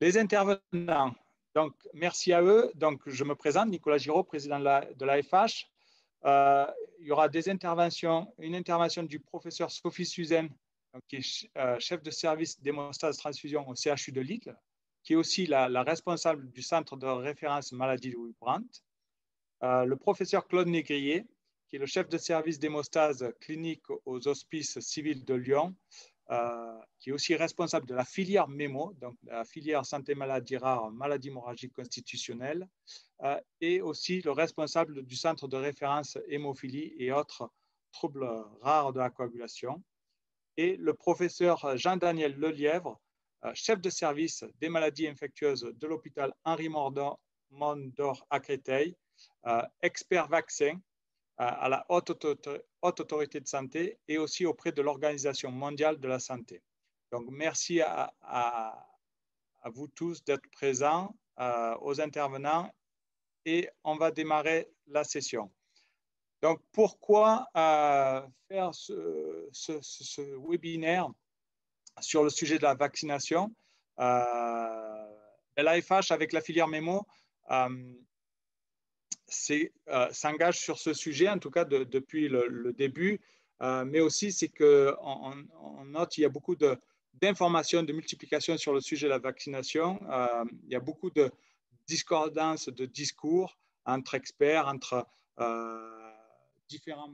Les intervenants, donc merci à eux. Donc, je me présente, Nicolas Giraud, président de l'AFH. Il y aura des interventions, une intervention du professeur Sophie Suzanne, qui est chef de service d'hémostase transfusion au CHU de Lille, qui est aussi la responsable du centre de référence maladie de Louis-Brandt. Le professeur Claude Négrier, qui est le chef de service d'hémostase clinique aux hospices civils de Lyon, qui est aussi responsable de la filière MEMO, donc la filière santé maladie rare, maladie hémorragique constitutionnelle, et aussi le responsable du centre de référence hémophilie et autres troubles rares de la coagulation, et le professeur Jean-Daniel Lelièvre, chef de service des maladies infectieuses de l'hôpital Henri Mondor à Créteil, expert vaccin à la haute autorité de santé et aussi auprès de l'Organisation mondiale de la santé. Donc, merci à vous tous d'être présents, aux intervenants, et on va démarrer la session. Donc, pourquoi faire ce webinaire sur le sujet de la vaccination? L'AFH, avec la filière MEMO, s'engage sur ce sujet, en tout cas depuis le début, mais aussi c'est qu'on note qu'il y a beaucoup d'informations, de multiplication sur le sujet de la vaccination. Il y a beaucoup de discordances de discours entre experts, entre différents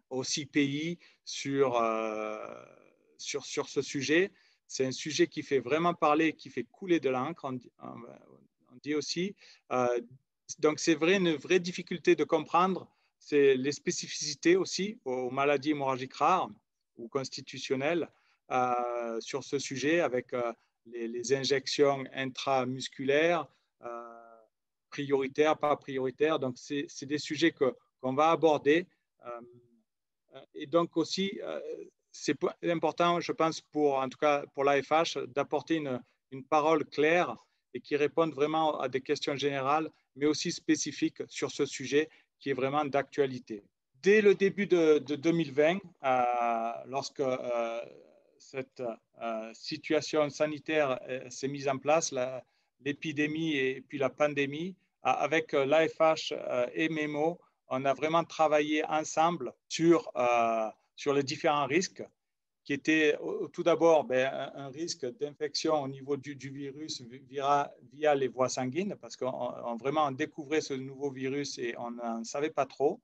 aussi pays sur ce sujet. C'est un sujet qui fait vraiment parler, qui fait couler de l'encre, on dit aussi. Donc, c'est une vraie difficulté de comprendre les spécificités aussi aux maladies hémorragiques rares ou constitutionnelles sur ce sujet, avec les injections intramusculaires, prioritaires, pas prioritaires. Donc, c'est des sujets qu'on va aborder. Et donc aussi, c'est important, je pense, en tout cas pour l'AFH, d'apporter une parole claire et qui réponde vraiment à des questions générales, mais aussi spécifiques sur ce sujet qui est vraiment d'actualité. Dès le début de 2020, lorsque cette situation sanitaire s'est mise en place, l'épidémie et puis la pandémie, avec l'AFH et MEMO, on a vraiment travaillé ensemble sur les différents risques, qui était tout d'abord un risque d'infection au niveau du virus via les voies sanguines, parce qu'on vraiment découvrait ce nouveau virus et on n'en savait pas trop.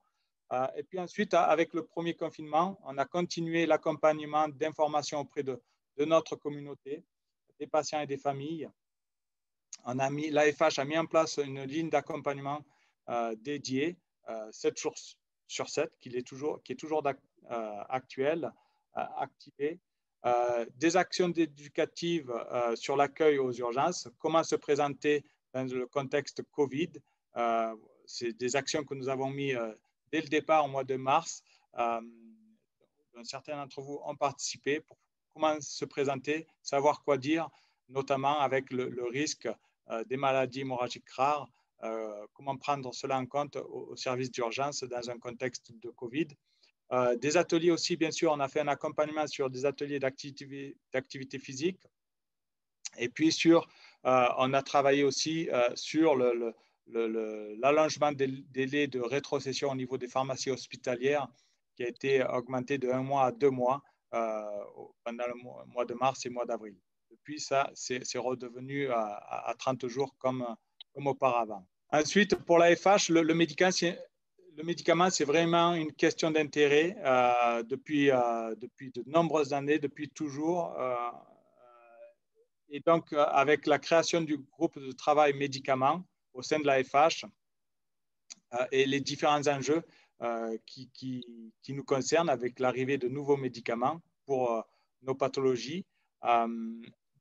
Et puis ensuite, avec le premier confinement, on a continué l'accompagnement d'informations auprès de notre communauté, des patients et des familles. L'AFH a mis en place une ligne d'accompagnement dédiée 7 jours sur 7, qui est toujours actuelle, activée. Des actions éducatives sur l'accueil aux urgences, comment se présenter dans le contexte Covid. C'est des actions que nous avons mises dès le départ au mois de mars. Certains d'entre vous ont participé pour comment se présenter, savoir quoi dire, notamment avec le risque des maladies hémorragiques rares, comment prendre cela en compte au service d'urgence dans un contexte de Covid. Des ateliers aussi, bien sûr, on a fait un accompagnement sur des ateliers d'activité physique. Et puis, on a travaillé aussi sur l'allongement des délais de rétrocession au niveau des pharmacies hospitalières, qui a été augmenté de 1 mois à 2 mois pendant le mois de mars et le mois d'avril. Depuis, ça, c'est redevenu à 30 jours comme auparavant. Ensuite, pour l'AFH, le médicament, c'est vraiment une question d'intérêt depuis de nombreuses années, depuis toujours. Et donc, avec la création du groupe de travail médicaments au sein de l'AFH et les différents enjeux qui nous concernent avec l'arrivée de nouveaux médicaments pour nos pathologies.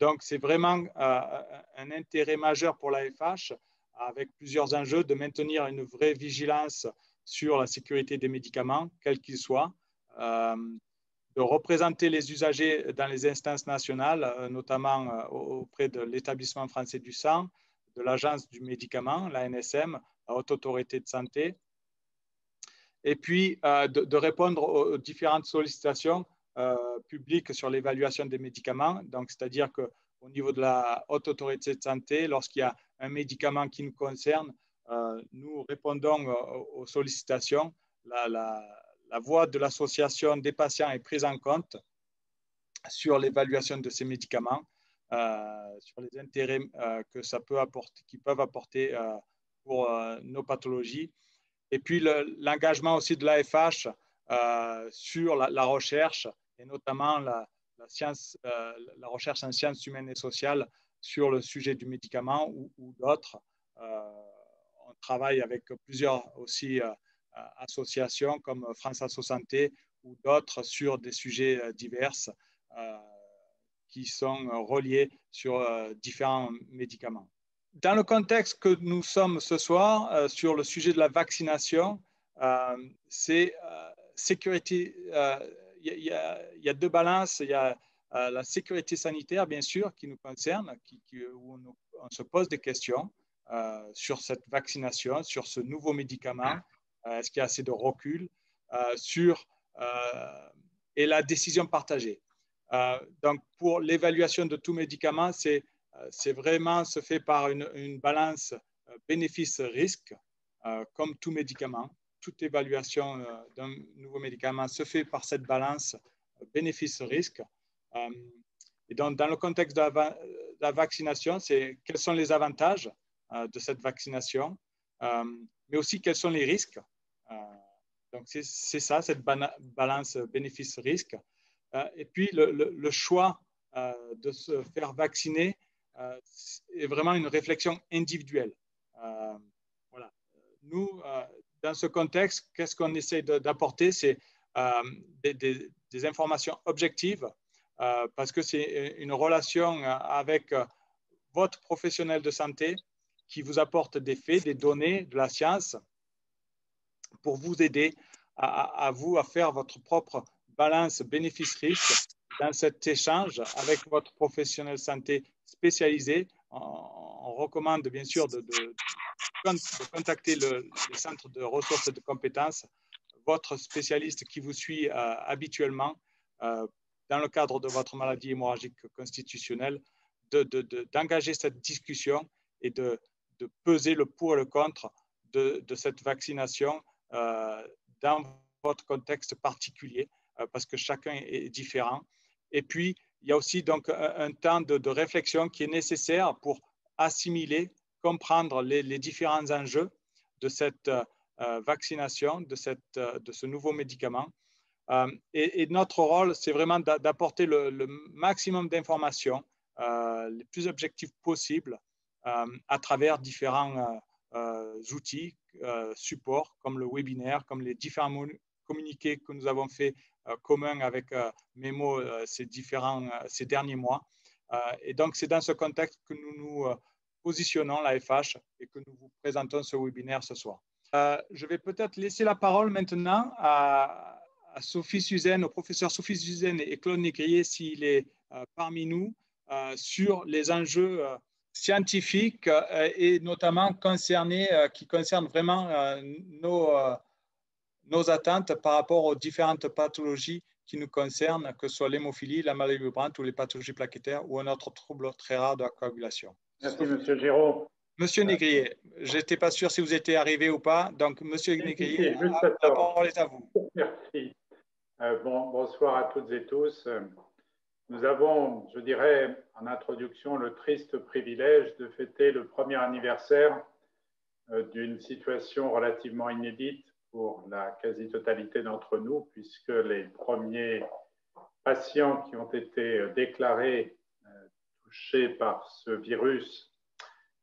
Donc, c'est vraiment un intérêt majeur pour l'AFH, avec plusieurs enjeux, de maintenir une vraie vigilance sur la sécurité des médicaments, quels qu'ils soient, de représenter les usagers dans les instances nationales, notamment auprès de l'Établissement français du sang, de l'Agence du médicament, l'ANSM, la Haute Autorité de santé, et puis de répondre aux différentes sollicitations publiques sur l'évaluation des médicaments. Donc, c'est-à-dire qu'au au niveau de la haute autorité de santé, lorsqu'il y a un médicament qui nous concerne, nous répondons aux sollicitations. La voix de l'association des patients est prise en compte sur l'évaluation de ces médicaments, sur les intérêts que ça peut apporter, qu'ils peuvent apporter pour nos pathologies. Et puis l'engagement aussi de l'AFH sur la recherche, et notamment la recherche en sciences humaines et sociales sur le sujet du médicament ou d'autres. On travaille avec plusieurs aussi associations comme France Asso Santé ou d'autres sur des sujets divers qui sont reliés sur différents médicaments. Dans le contexte que nous sommes ce soir sur le sujet de la vaccination, c'est sécurité. Il y a deux balances. Il y a la sécurité sanitaire, bien sûr, qui nous concerne, où on se pose des questions sur cette vaccination, sur ce nouveau médicament. Est-ce qu'il y a assez de recul et la décision partagée. Donc, pour l'évaluation de tout médicament, c'est vraiment se fait par une balance bénéfice-risque, comme tout médicament. Toute évaluation d'un nouveau médicament se fait par cette balance bénéfice-risque. Et donc, dans le contexte de la vaccination, c'est quels sont les avantages de cette vaccination, mais aussi quels sont les risques. Donc, c'est ça, cette balance bénéfice-risque. Et puis, le choix de se faire vacciner est vraiment une réflexion individuelle. Voilà. Nous, dans ce contexte, qu'est-ce qu'on essaie d'apporter? C'est des informations objectives parce que c'est une relation avec votre professionnel de santé qui vous apporte des faits, des données, de la science pour vous aider à vous à faire votre propre balance bénéfice-risque dans cet échange avec votre professionnel de santé spécialisé. On recommande bien sûr de contacter le centre de ressources et de compétences, votre spécialiste qui vous suit habituellement dans le cadre de votre maladie hémorragique constitutionnelle, d'engager cette discussion et de peser le pour et le contre de cette vaccination dans votre contexte particulier, parce que chacun est différent. Et puis, il y a aussi donc un temps de réflexion qui est nécessaire pour assimiler, comprendre les différents enjeux de cette vaccination, de ce nouveau médicament. Et notre rôle, c'est vraiment d'apporter le maximum d'informations, les plus objectifs possibles, à travers différents outils, supports, comme le webinaire, comme les différents communiqués que nous avons fait communs avec Memo ces derniers mois. Et donc, c'est dans ce contexte que nous nous positionnons, l'AFH, et que nous vous présentons ce webinaire ce soir. Je vais peut-être laisser la parole maintenant à Sophie Suzanne, au professeur Sophie Suzanne et Claude Négrier, s'il est parmi nous, sur les enjeux scientifiques et notamment qui concernent vraiment nos attentes par rapport aux différentes pathologies qui nous concernent, que ce soit l'hémophilie, la maladie vibrante ou les pathologies plaquettaires ou un autre trouble très rare de la coagulation. Merci, Monsieur Giraud. Monsieur Négrier, je n'étais pas sûr si vous étiez arrivé ou pas, donc Monsieur Négrier, la parole est à vous. Merci. Bonsoir à toutes et tous. Nous avons, je dirais, en introduction, le triste privilège de fêter le premier anniversaire d'une situation relativement inédite pour la quasi-totalité d'entre nous, puisque les premiers patients qui ont été déclarés touchés par ce virus,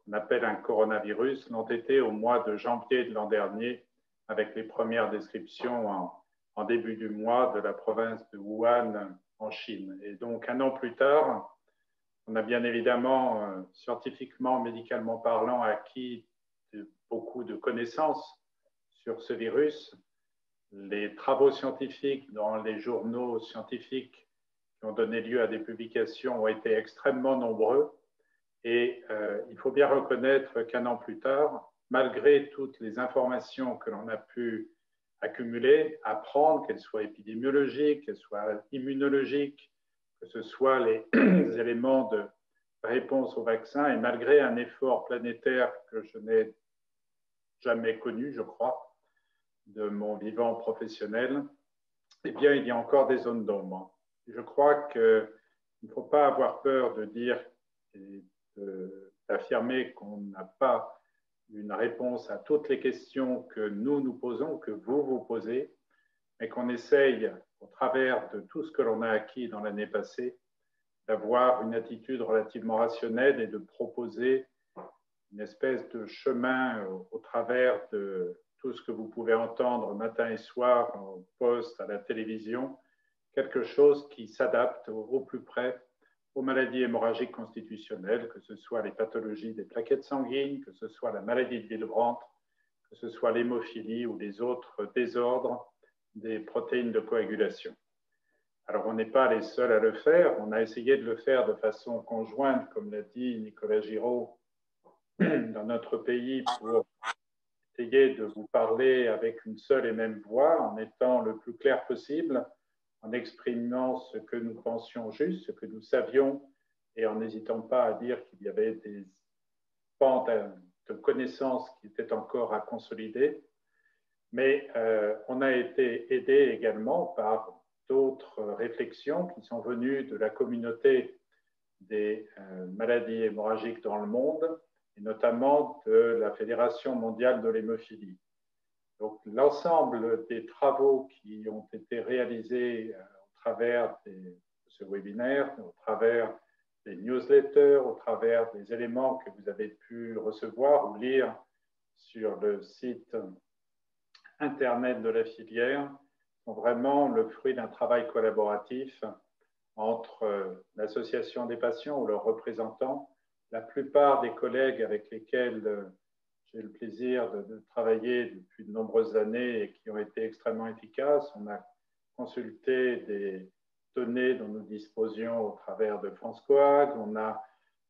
qu'on appelle un coronavirus, l'ont été au mois de janvier de l'an dernier, avec les premières descriptions en début du mois de la province de Wuhan en Chine. Et donc, un an plus tard, on a bien évidemment, scientifiquement, médicalement parlant, acquis beaucoup de connaissances sur ce virus. Les travaux scientifiques dans les journaux scientifiques qui ont donné lieu à des publications ont été extrêmement nombreux. Et il faut bien reconnaître qu'un an plus tard, malgré toutes les informations que l'on a pu accumuler, apprendre, qu'elles soient épidémiologiques, qu'elles soient immunologiques, que ce soit les éléments réponse au vaccin, et malgré un effort planétaire que je n'ai jamais connu, je crois, de mon vivant professionnel, eh bien, il y a encore des zones d'ombre. Je crois qu'il ne faut pas avoir peur de dire et d'affirmer qu'on n'a pas une réponse à toutes les questions que nous posons, que vous vous posez, mais qu'on essaye, au travers de tout ce que l'on a acquis dans l'année passée, d'avoir une attitude relativement rationnelle et de proposer une espèce de chemin au travers de tout ce que vous pouvez entendre matin et soir au poste, à la télévision, quelque chose qui s'adapte au plus près aux maladies hémorragiques constitutionnelles, que ce soit les pathologies des plaquettes sanguines, que ce soit la maladie de Willebrand, que ce soit l'hémophilie ou les autres désordres des protéines de coagulation. Alors, on n'est pas les seuls à le faire. On a essayé de le faire de façon conjointe, comme l'a dit Nicolas Giraud, dans notre pays pour essayer de vous parler avec une seule et même voix, en étant le plus clair possible, en exprimant ce que nous pensions juste, ce que nous savions, et en n'hésitant pas à dire qu'il y avait des pans de connaissances qui étaient encore à consolider. Mais on a été aidé également par d'autres réflexions qui sont venues de la communauté des maladies hémorragiques dans le monde, et notamment de la Fédération mondiale de l'hémophilie. Donc, l'ensemble des travaux qui ont été réalisés au travers de ce webinaire, au travers des newsletters, au travers des éléments que vous avez pu recevoir ou lire sur le site Internet de la filière, sont vraiment le fruit d'un travail collaboratif entre l'association des patients ou leurs représentants, la plupart des collègues avec lesquels j'ai le plaisir de travailler depuis de nombreuses années et qui ont été extrêmement efficaces. On a consulté des données dont nous disposions au travers de France Coag, on a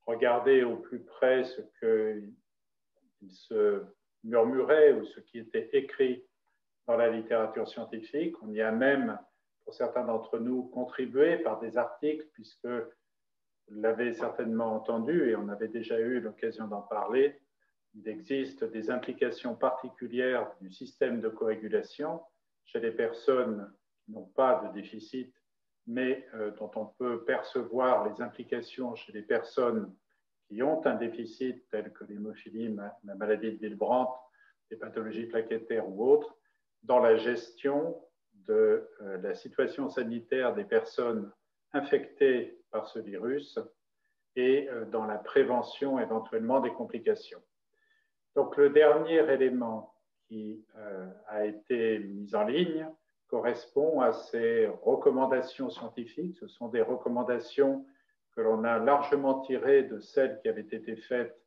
regardé au plus près ce qu'il se murmurait ou ce qui était écrit dans la littérature scientifique. On y a même, pour certains d'entre nous, contribué par des articles, puisque vous l'avez certainement entendu et on avait déjà eu l'occasion d'en parler, il existe des implications particulières du système de coagulation chez les personnes qui n'ont pas de déficit, mais dont on peut percevoir les implications chez les personnes qui ont un déficit, tel que l'hémophilie, la maladie de Willebrand, les pathologies plaquettaires ou autres, dans la gestion de la situation sanitaire des personnes infectées par ce virus et dans la prévention éventuellement des complications. Donc, le dernier élément qui a été mis en ligne correspond à ces recommandations scientifiques. Ce sont des recommandations que l'on a largement tirées de celles qui avaient été faites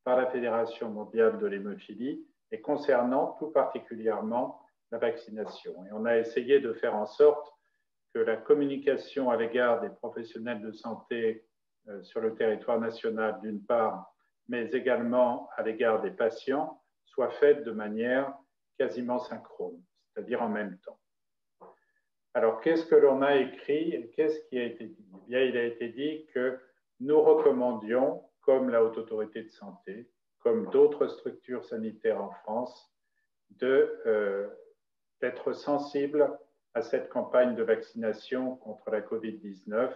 par la Fédération mondiale de l'hémophilie et concernant tout particulièrement la vaccination. Et on a essayé de faire en sorte que la communication à l'égard des professionnels de santé sur le territoire national, d'une part, mais également à l'égard des patients, soit faite de manière quasiment synchrone, c'est-à-dire en même temps. Alors, qu'est-ce que l'on a écrit et qu'est-ce qui a été dit? Eh bien, il a été dit que nous recommandions, comme la Haute Autorité de Santé, comme d'autres structures sanitaires en France, d'être sensibles à cette campagne de vaccination contre la COVID-19,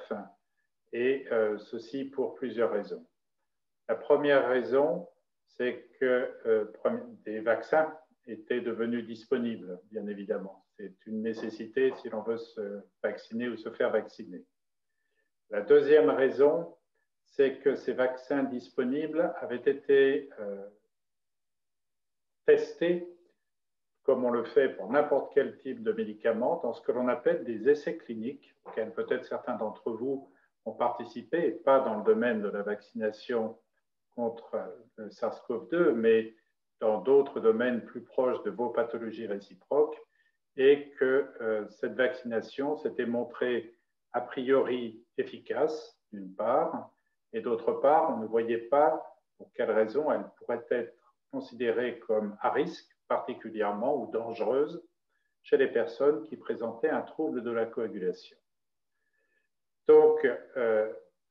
et ceci pour plusieurs raisons. La première raison, c'est que des vaccins étaient devenus disponibles, bien évidemment. C'est une nécessité si l'on veut se vacciner ou se faire vacciner. La deuxième raison, c'est que ces vaccins disponibles avaient été testés, comme on le fait pour n'importe quel type de médicament, dans ce que l'on appelle des essais cliniques, auxquels peut-être certains d'entre vous ont participé, et pas dans le domaine de la vaccination contre le SARS-CoV-2, mais dans d'autres domaines plus proches de vos pathologies réciproques, et que cette vaccination s'était montrée a priori efficace, d'une part, et d'autre part, on ne voyait pas pour quelles raisons elle pourrait être considérée comme à risque, particulièrement ou dangereuse, chez les personnes qui présentaient un trouble de la coagulation. Donc,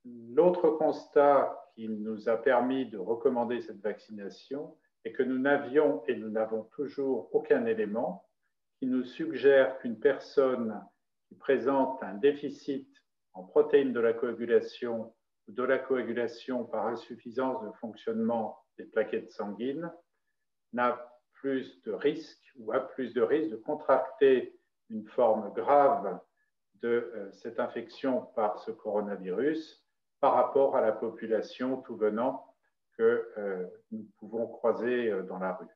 l'autre constat qui nous a permis de recommander cette vaccination est que nous n'avions et nous n'avons toujours aucun élément qui nous suggère qu'une personne qui présente un déficit en protéines de la coagulation ou de la coagulation par insuffisance de fonctionnement des plaquettes sanguines n'a plus de risque ou a plus de risque de contracter une forme grave de cette infection par ce coronavirus par rapport à la population tout venant que nous pouvons croiser dans la rue.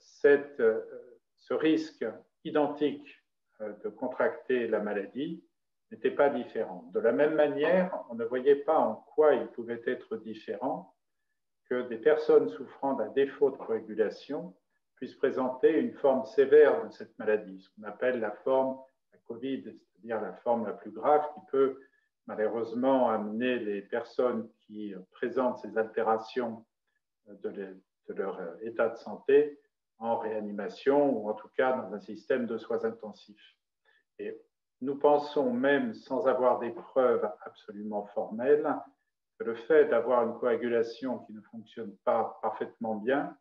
Ce risque identique de contracter la maladie n'était pas différent. De la même manière, on ne voyait pas en quoi il pouvait être différent que des personnes souffrant d'un défaut de coagulation puissent présenter une forme sévère de cette maladie, ce qu'on appelle la forme la COVID, c'est-à-dire la forme la plus grave qui peut malheureusement amener les personnes qui présentent ces altérations de leur état de santé en réanimation ou en tout cas dans un système de soins intensifs. Et nous pensons même, sans avoir des preuves absolument formelles, que le fait d'avoir une coagulation qui ne fonctionne pas parfaitement bien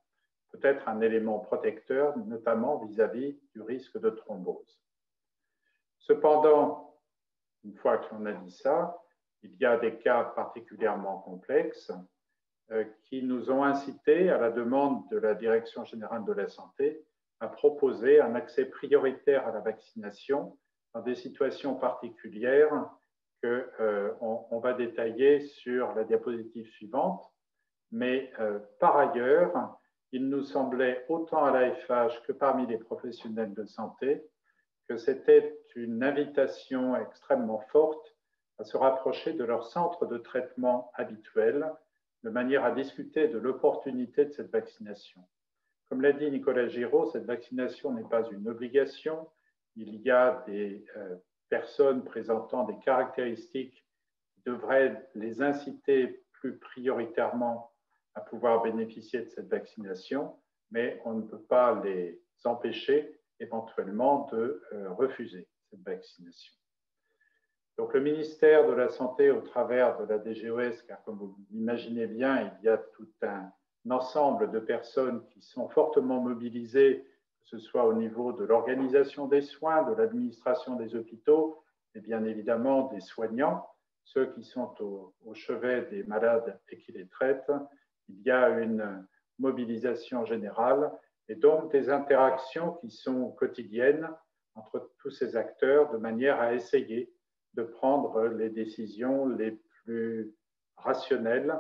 peut être un élément protecteur, notamment vis-à-vis du risque de thrombose. Cependant, une fois qu'on a dit ça, il y a des cas particulièrement complexes qui nous ont incités, à la demande de la Direction générale de la santé, à proposer un accès prioritaire à la vaccination dans des situations particulières qu'on va détailler sur la diapositive suivante. Mais par ailleurs, il nous semblait, autant à l'AFH que parmi les professionnels de santé, que c'était une invitation extrêmement forte à se rapprocher de leur centre de traitement habituel, de manière à discuter de l'opportunité de cette vaccination. Comme l'a dit Nicolas Giraud, cette vaccination n'est pas une obligation. Il y a des personnes présentant des caractéristiques qui devraient les inciter plus prioritairement à pouvoir bénéficier de cette vaccination, mais on ne peut pas les empêcher éventuellement de refuser cette vaccination. Donc le ministère de la Santé, au travers de la DGOS, car comme vous l'imaginez bien, il y a tout un ensemble de personnes qui sont fortement mobilisées, que ce soit au niveau de l'organisation des soins, de l'administration des hôpitaux et bien évidemment des soignants, ceux qui sont au chevet des malades et qui les traitent. Il y a une mobilisation générale et donc des interactions qui sont quotidiennes entre tous ces acteurs de manière à essayer de prendre les décisions les plus rationnelles,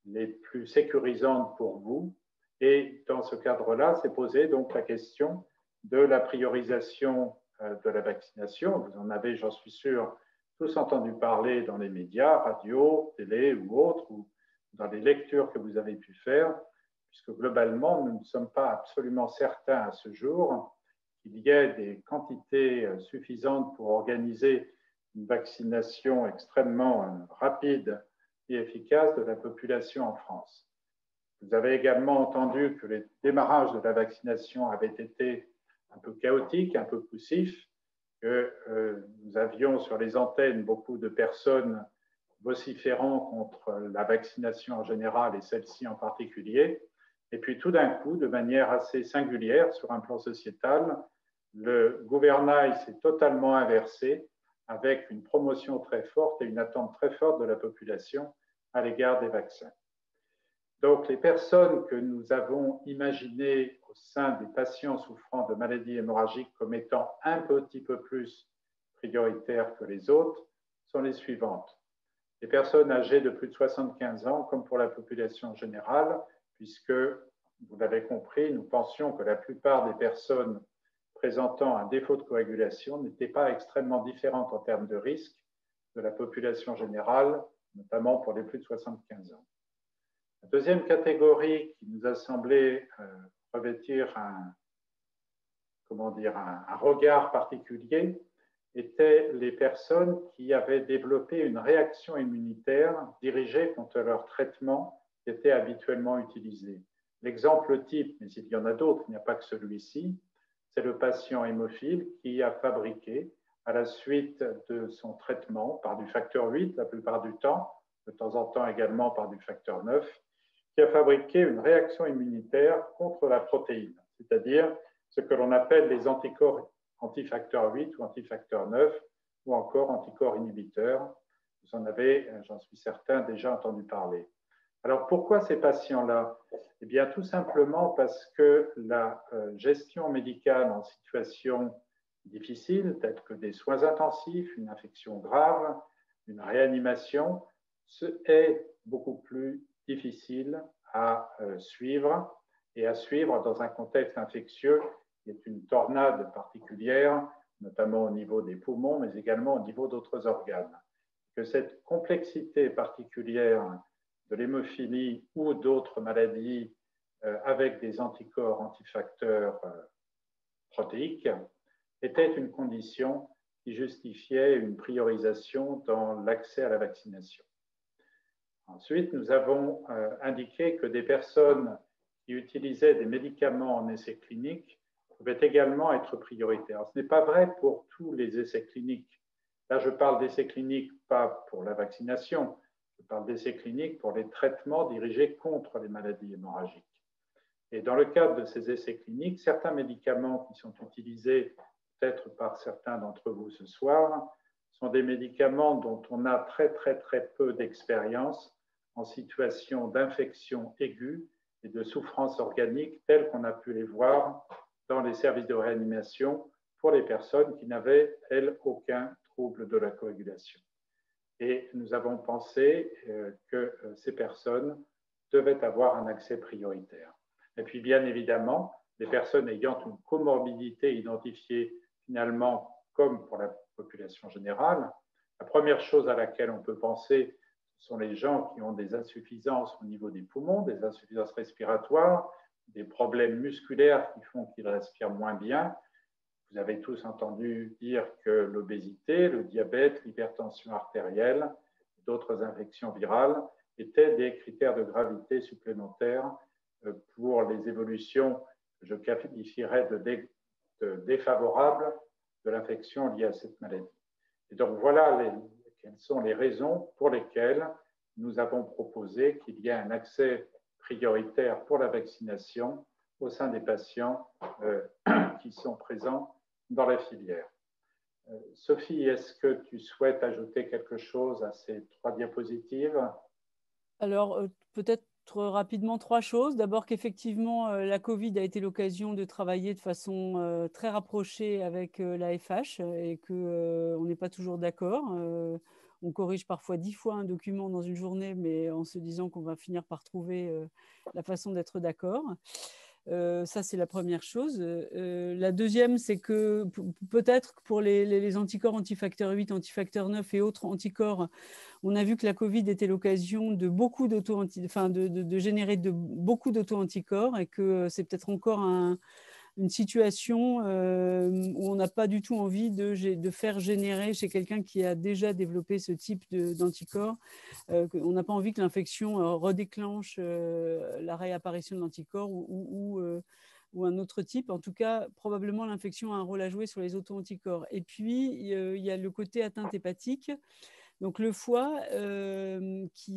les plus sécurisantes pour vous. Et dans ce cadre-là, s'est posée donc la question de la priorisation de la vaccination. Vous en avez, j'en suis sûr, tous entendu parler dans les médias, radio, télé ou autres, ou dans les lectures que vous avez pu faire, puisque globalement, nous ne sommes pas absolument certains à ce jour qu'il y ait des quantités suffisantes pour organiser une vaccination extrêmement rapide et efficace de la population en France. Vous avez également entendu que les démarrages de la vaccination avaient été un peu chaotiques, un peu poussifs, que nous avions sur les antennes beaucoup de personnes vociférant contre la vaccination en général et celle-ci en particulier. Et puis tout d'un coup, de manière assez singulière sur un plan sociétal, le gouvernail s'est totalement inversé avec une promotion très forte et une attente très forte de la population à l'égard des vaccins. Donc, les personnes que nous avons imaginées au sein des patients souffrant de maladies hémorragiques comme étant un petit peu plus prioritaires que les autres sont les suivantes. Les personnes âgées de plus de 75 ans, comme pour la population générale, puisque, vous l'avez compris, nous pensions que la plupart des personnes présentant un défaut de coagulation n'étaient pas extrêmement différentes en termes de risque de la population générale, notamment pour les plus de 75 ans. La deuxième catégorie qui nous a semblé revêtir un regard particulier étaient les personnes qui avaient développé une réaction immunitaire dirigée contre leur traitement qui était habituellement utilisé. L'exemple type, mais il y en a d'autres, il n'y a pas que celui-ci, c'est le patient hémophile qui a fabriqué, à la suite de son traitement, par du facteur 8 la plupart du temps, de temps en temps également par du facteur 9, qui a fabriqué une réaction immunitaire contre la protéine, c'est-à-dire ce que l'on appelle les anticorps antifacteur 8 ou antifacteur 9, ou encore anticorps inhibiteurs. Vous en avez, j'en suis certain, déjà entendu parler. Alors pourquoi ces patients-là? Eh bien tout simplement parce que la gestion médicale en situation difficile, telle que des soins intensifs, une infection grave, une réanimation, est beaucoup plus difficile à suivre et à suivre dans un contexte infectieux qui est une tornade particulière, notamment au niveau des poumons, mais également au niveau d'autres organes. Que cette complexité particulière de l'hémophilie ou d'autres maladies avec des anticorps antifacteurs protéiques était une condition qui justifiait une priorisation dans l'accès à la vaccination. Ensuite, nous avons indiqué que des personnes qui utilisaient des médicaments en essais cliniques pouvaient également être prioritaires. Ce n'est pas vrai pour tous les essais cliniques. Là, je parle d'essais cliniques pas pour la vaccination, je parle d'essais cliniques pour les traitements dirigés contre les maladies hémorragiques. Et dans le cadre de ces essais cliniques, certains médicaments qui sont utilisés peut-être par certains d'entre vous ce soir sont des médicaments dont on a très peu d'expérience en situation d'infection aiguë et de souffrance organique telles qu'on a pu les voir dans les services de réanimation pour les personnes qui n'avaient, elles, aucun trouble de la coagulation. Et nous avons pensé que ces personnes devaient avoir un accès prioritaire. Et puis, bien évidemment, les personnes ayant une comorbidité identifiée finalement comme pour la population générale, la première chose à laquelle on peut penser, ce sont les gens qui ont des insuffisances au niveau des poumons, des insuffisances respiratoires, des problèmes musculaires qui font qu'ils respirent moins bien. Vous avez tous entendu dire que l'obésité, le diabète, l'hypertension artérielle, d'autres infections virales étaient des critères de gravité supplémentaires pour les évolutions que je qualifierais de défavorables de l'infection liée à cette maladie. Et donc voilà quelles sont les raisons pour lesquelles nous avons proposé qu'il y ait un accès prioritaire pour la vaccination au sein des patients qui sont présents dans la filière. Sophie, est-ce que tu souhaites ajouter quelque chose à ces 3 diapositives? Alors, peut-être rapidement 3 choses. D'abord qu'effectivement, la Covid a été l'occasion de travailler de façon très rapprochée avec l'AFH et qu'on n'est pas toujours d'accord. On corrige parfois 10 fois un document dans une journée, mais en se disant qu'on va finir par trouver la façon d'être d'accord. Ça, c'est la première chose. La deuxième, c'est que peut-être pour les anticorps antifacteur 8, antifacteur 9 et autres anticorps, on a vu que la Covid était l'occasion de beaucoup de générer beaucoup d'auto-anticorps et que c'est peut-être encore une situation où on n'a pas du tout envie de faire générer chez quelqu'un qui a déjà développé ce type d'anticorps. On n'a pas envie que l'infection redéclenche la réapparition de l'anticorps ou un autre type. En tout cas, probablement, l'infection a un rôle à jouer sur les auto-anticorps. Et puis, il y a le côté atteinte hépatique. Donc le foie, qui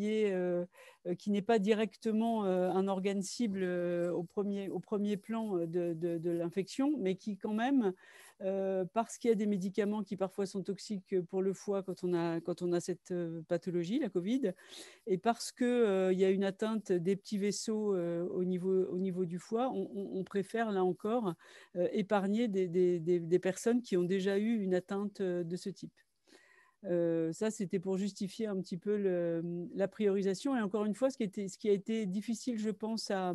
n'est pas directement un organe cible au premier plan de l'infection, mais qui quand même, parce qu'il y a des médicaments qui parfois sont toxiques pour le foie quand on a cette pathologie, la Covid, et parce qu'il y a une atteinte des petits vaisseaux au niveau du foie, on préfère là encore épargner des personnes qui ont déjà eu une atteinte de ce type. Ça, c'était pour justifier un petit peu la priorisation. Et encore une fois, ce qui a été difficile, je pense, à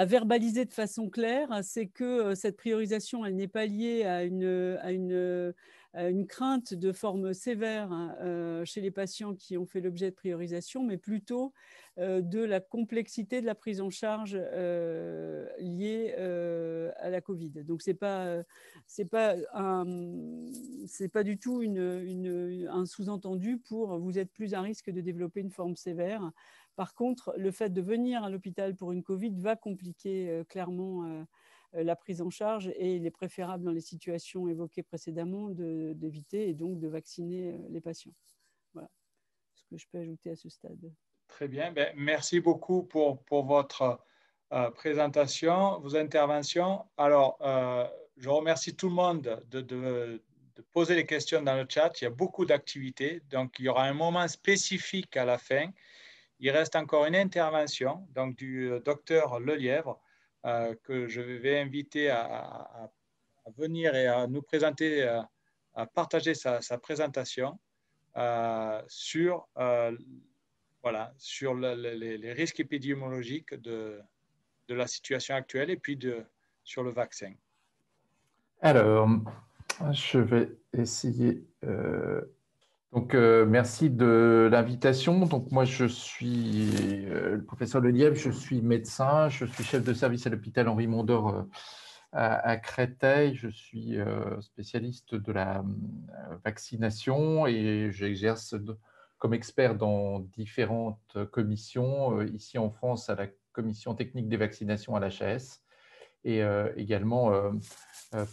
verbaliser de façon claire, c'est que cette priorisation, elle n'est pas liée à une crainte de forme sévère chez les patients qui ont fait l'objet de priorisation, mais plutôt de la complexité de la prise en charge liée à la Covid. Donc, c'est pas du tout un sous-entendu pour vous êtes plus à risque de développer une forme sévère. Par contre, le fait de venir à l'hôpital pour une Covid va compliquer clairement la prise en charge et il est préférable dans les situations évoquées précédemment d'éviter et donc de vacciner les patients. Voilà que je peux ajouter à ce stade. Très bien. Ben, merci beaucoup pour votre présentation, vos interventions. Alors, je remercie tout le monde de poser les questions dans le chat. Il y a beaucoup d'activités. Donc, il y aura un moment spécifique à la fin. Il reste encore une intervention donc, du docteur Lelièvre que je vais inviter à venir et à nous présenter, à partager sa présentation sur, voilà, sur les risques épidémiologiques de la situation actuelle et puis sur le vaccin. Alors, je vais essayer. Merci de l'invitation. Donc, moi, je suis le professeur Lelièvre, je suis médecin, je suis chef de service à l'hôpital Henri Mondor à Créteil. Je suis spécialiste de la vaccination et j'exerce comme expert dans différentes commissions, ici en France à la commission technique des vaccinations à l'HAS et également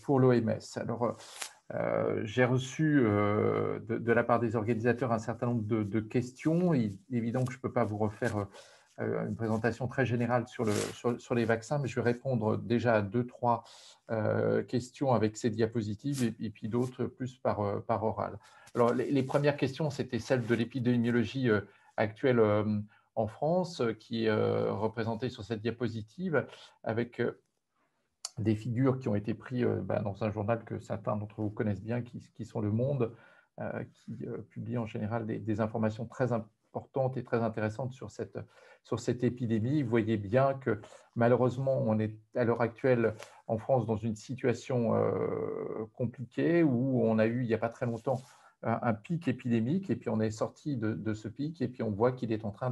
pour l'OMS. Alors, j'ai reçu de la part des organisateurs un certain nombre de questions. Il est évident que je ne peux pas vous refaire une présentation très générale sur les vaccins, mais je vais répondre déjà à 2-3 questions avec ces diapositives et puis d'autres plus par oral. Alors, les premières questions, c'était celle de l'épidémiologie actuelle en France, qui est représentée sur cette diapositive avec des figures qui ont été prises dans un journal que certains d'entre vous connaissent bien, qui sont Le Monde, qui publie en général des informations très importantes et très intéressantes sur cette épidémie. Vous voyez bien que malheureusement, on est à l'heure actuelle en France dans une situation compliquée où on a eu, il n'y a pas très longtemps, un pic épidémique et puis on est sorti de ce pic et puis on voit qu'il est en train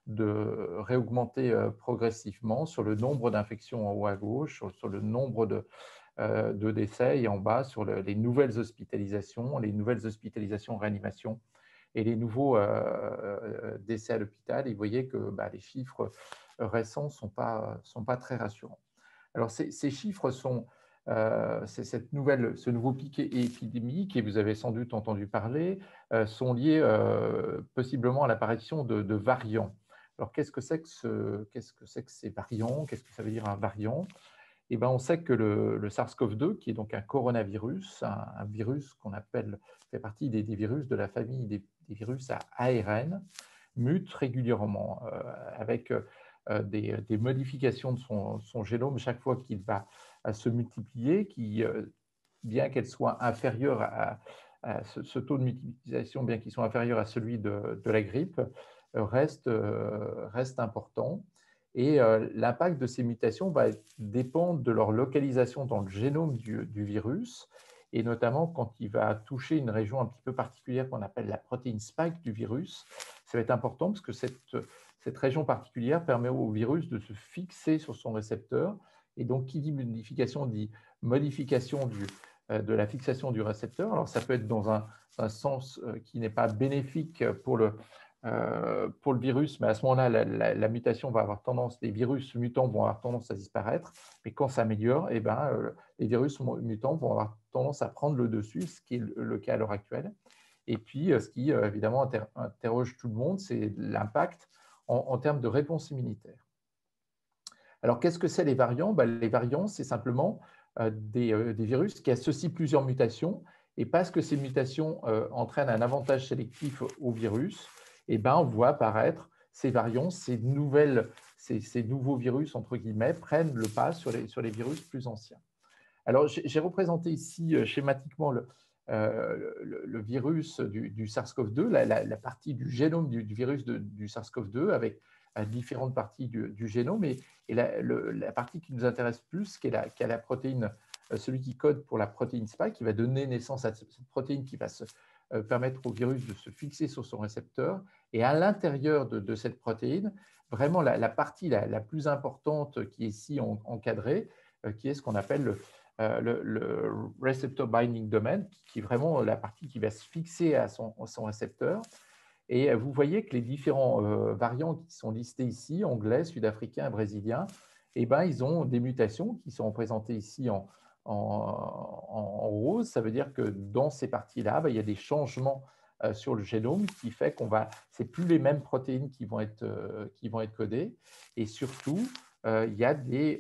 de réaugmenter progressivement sur le nombre d'infections en haut à gauche, sur le nombre de décès et en bas sur les nouvelles hospitalisations en réanimation et les nouveaux décès à l'hôpital. Et vous voyez que les chiffres récents ne sont pas très rassurants. Alors ces chiffres sont ce nouveau pic épidémique, et vous avez sans doute entendu parler, sont liés possiblement à l'apparition de variants. Alors, qu'est-ce que c'est que ces variants? Qu'est-ce que ça veut dire un variant? Eh bien, on sait que le SARS-CoV-2, qui est donc un coronavirus, un virus qu'on appelle, fait partie des virus de la famille des virus à ARN, mute régulièrement avec des modifications de son génome chaque fois qu'il va se multiplier, qui, bien qu'elles soient inférieures à ce taux de multiplication, bien qu'ils soient inférieurs à celui de la grippe, reste important. Et l'impact de ces mutations va dépendre de leur localisation dans le génome du virus, et notamment quand il va toucher une région un petit peu particulière qu'on appelle la protéine spike du virus. Ça va être important parce que cette région particulière permet au virus de se fixer sur son récepteur. Et donc, qui dit modification dit modification de la fixation du récepteur. Alors, ça peut être dans un sens qui n'est pas bénéfique pour le virus, mais à ce moment-là, la mutation va avoir tendance, les virus mutants vont avoir tendance à disparaître, mais quand ça améliore, les virus mutants vont avoir tendance à prendre le dessus, ce qui est le cas à l'heure actuelle. Et puis, ce qui évidemment interroge tout le monde, c'est l'impact en termes de réponse immunitaire. Alors, qu'est-ce que c'est les variants? Les variants, c'est simplement des virus qui associent plusieurs mutations, et parce que ces mutations entraînent un avantage sélectif au virus, on voit apparaître ces variants, ces nouveaux virus, entre guillemets, prennent le pas sur les virus plus anciens. Alors, j'ai représenté ici schématiquement le virus du SARS-CoV-2, la partie du génome du virus du SARS-CoV-2 avec différentes parties du génome. Et la partie qui nous intéresse plus, qui est la protéine, celui qui code pour la protéine spike, qui va donner naissance à cette protéine qui va permettre au virus de se fixer sur son récepteur. Et à l'intérieur de cette protéine, vraiment la partie la plus importante qui est ici encadrée, qui est ce qu'on appelle le receptor binding domain, qui est vraiment la partie qui va se fixer à son récepteur. Et vous voyez que les différents variants qui sont listés ici, anglais, sud-africains, brésiliens, ils ont des mutations qui sont représentées ici en rose. Ça veut dire que dans ces parties-là, il y a des changements sur le génome, qui fait c'est plus les mêmes protéines qui vont être codées. Et surtout, il y a des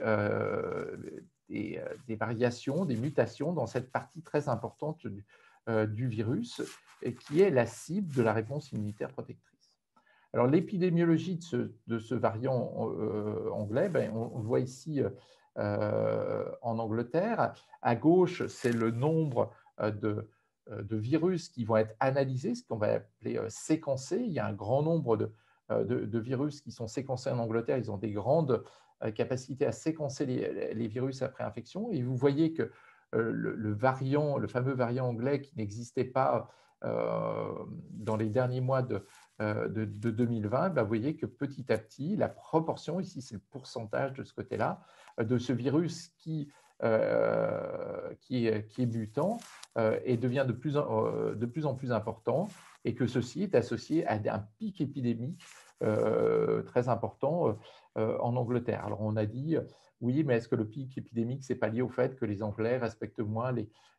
variations, des mutations dans cette partie très importante du virus, et qui est la cible de la réponse immunitaire protectrice. Alors, l'épidémiologie de ce variant anglais, on le voit ici en Angleterre. À gauche, c'est le nombre de virus qui vont être analysés, ce qu'on va appeler séquencés. Il y a un grand nombre de virus qui sont séquencés en Angleterre. Ils ont des grandes capacités à séquencer les virus après infection. Et vous voyez que le fameux variant anglais qui n'existait pas dans les derniers mois de 2020, vous voyez que petit à petit, la proportion, ici c'est le pourcentage de ce côté-là, de ce virus qui est mutant et devient de plus en plus important, et que ceci est associé à un pic épidémique très important en Angleterre. Alors on a dit, oui, mais est-ce que le pic épidémique, ce n'est pas lié au fait que les Anglais respectent moins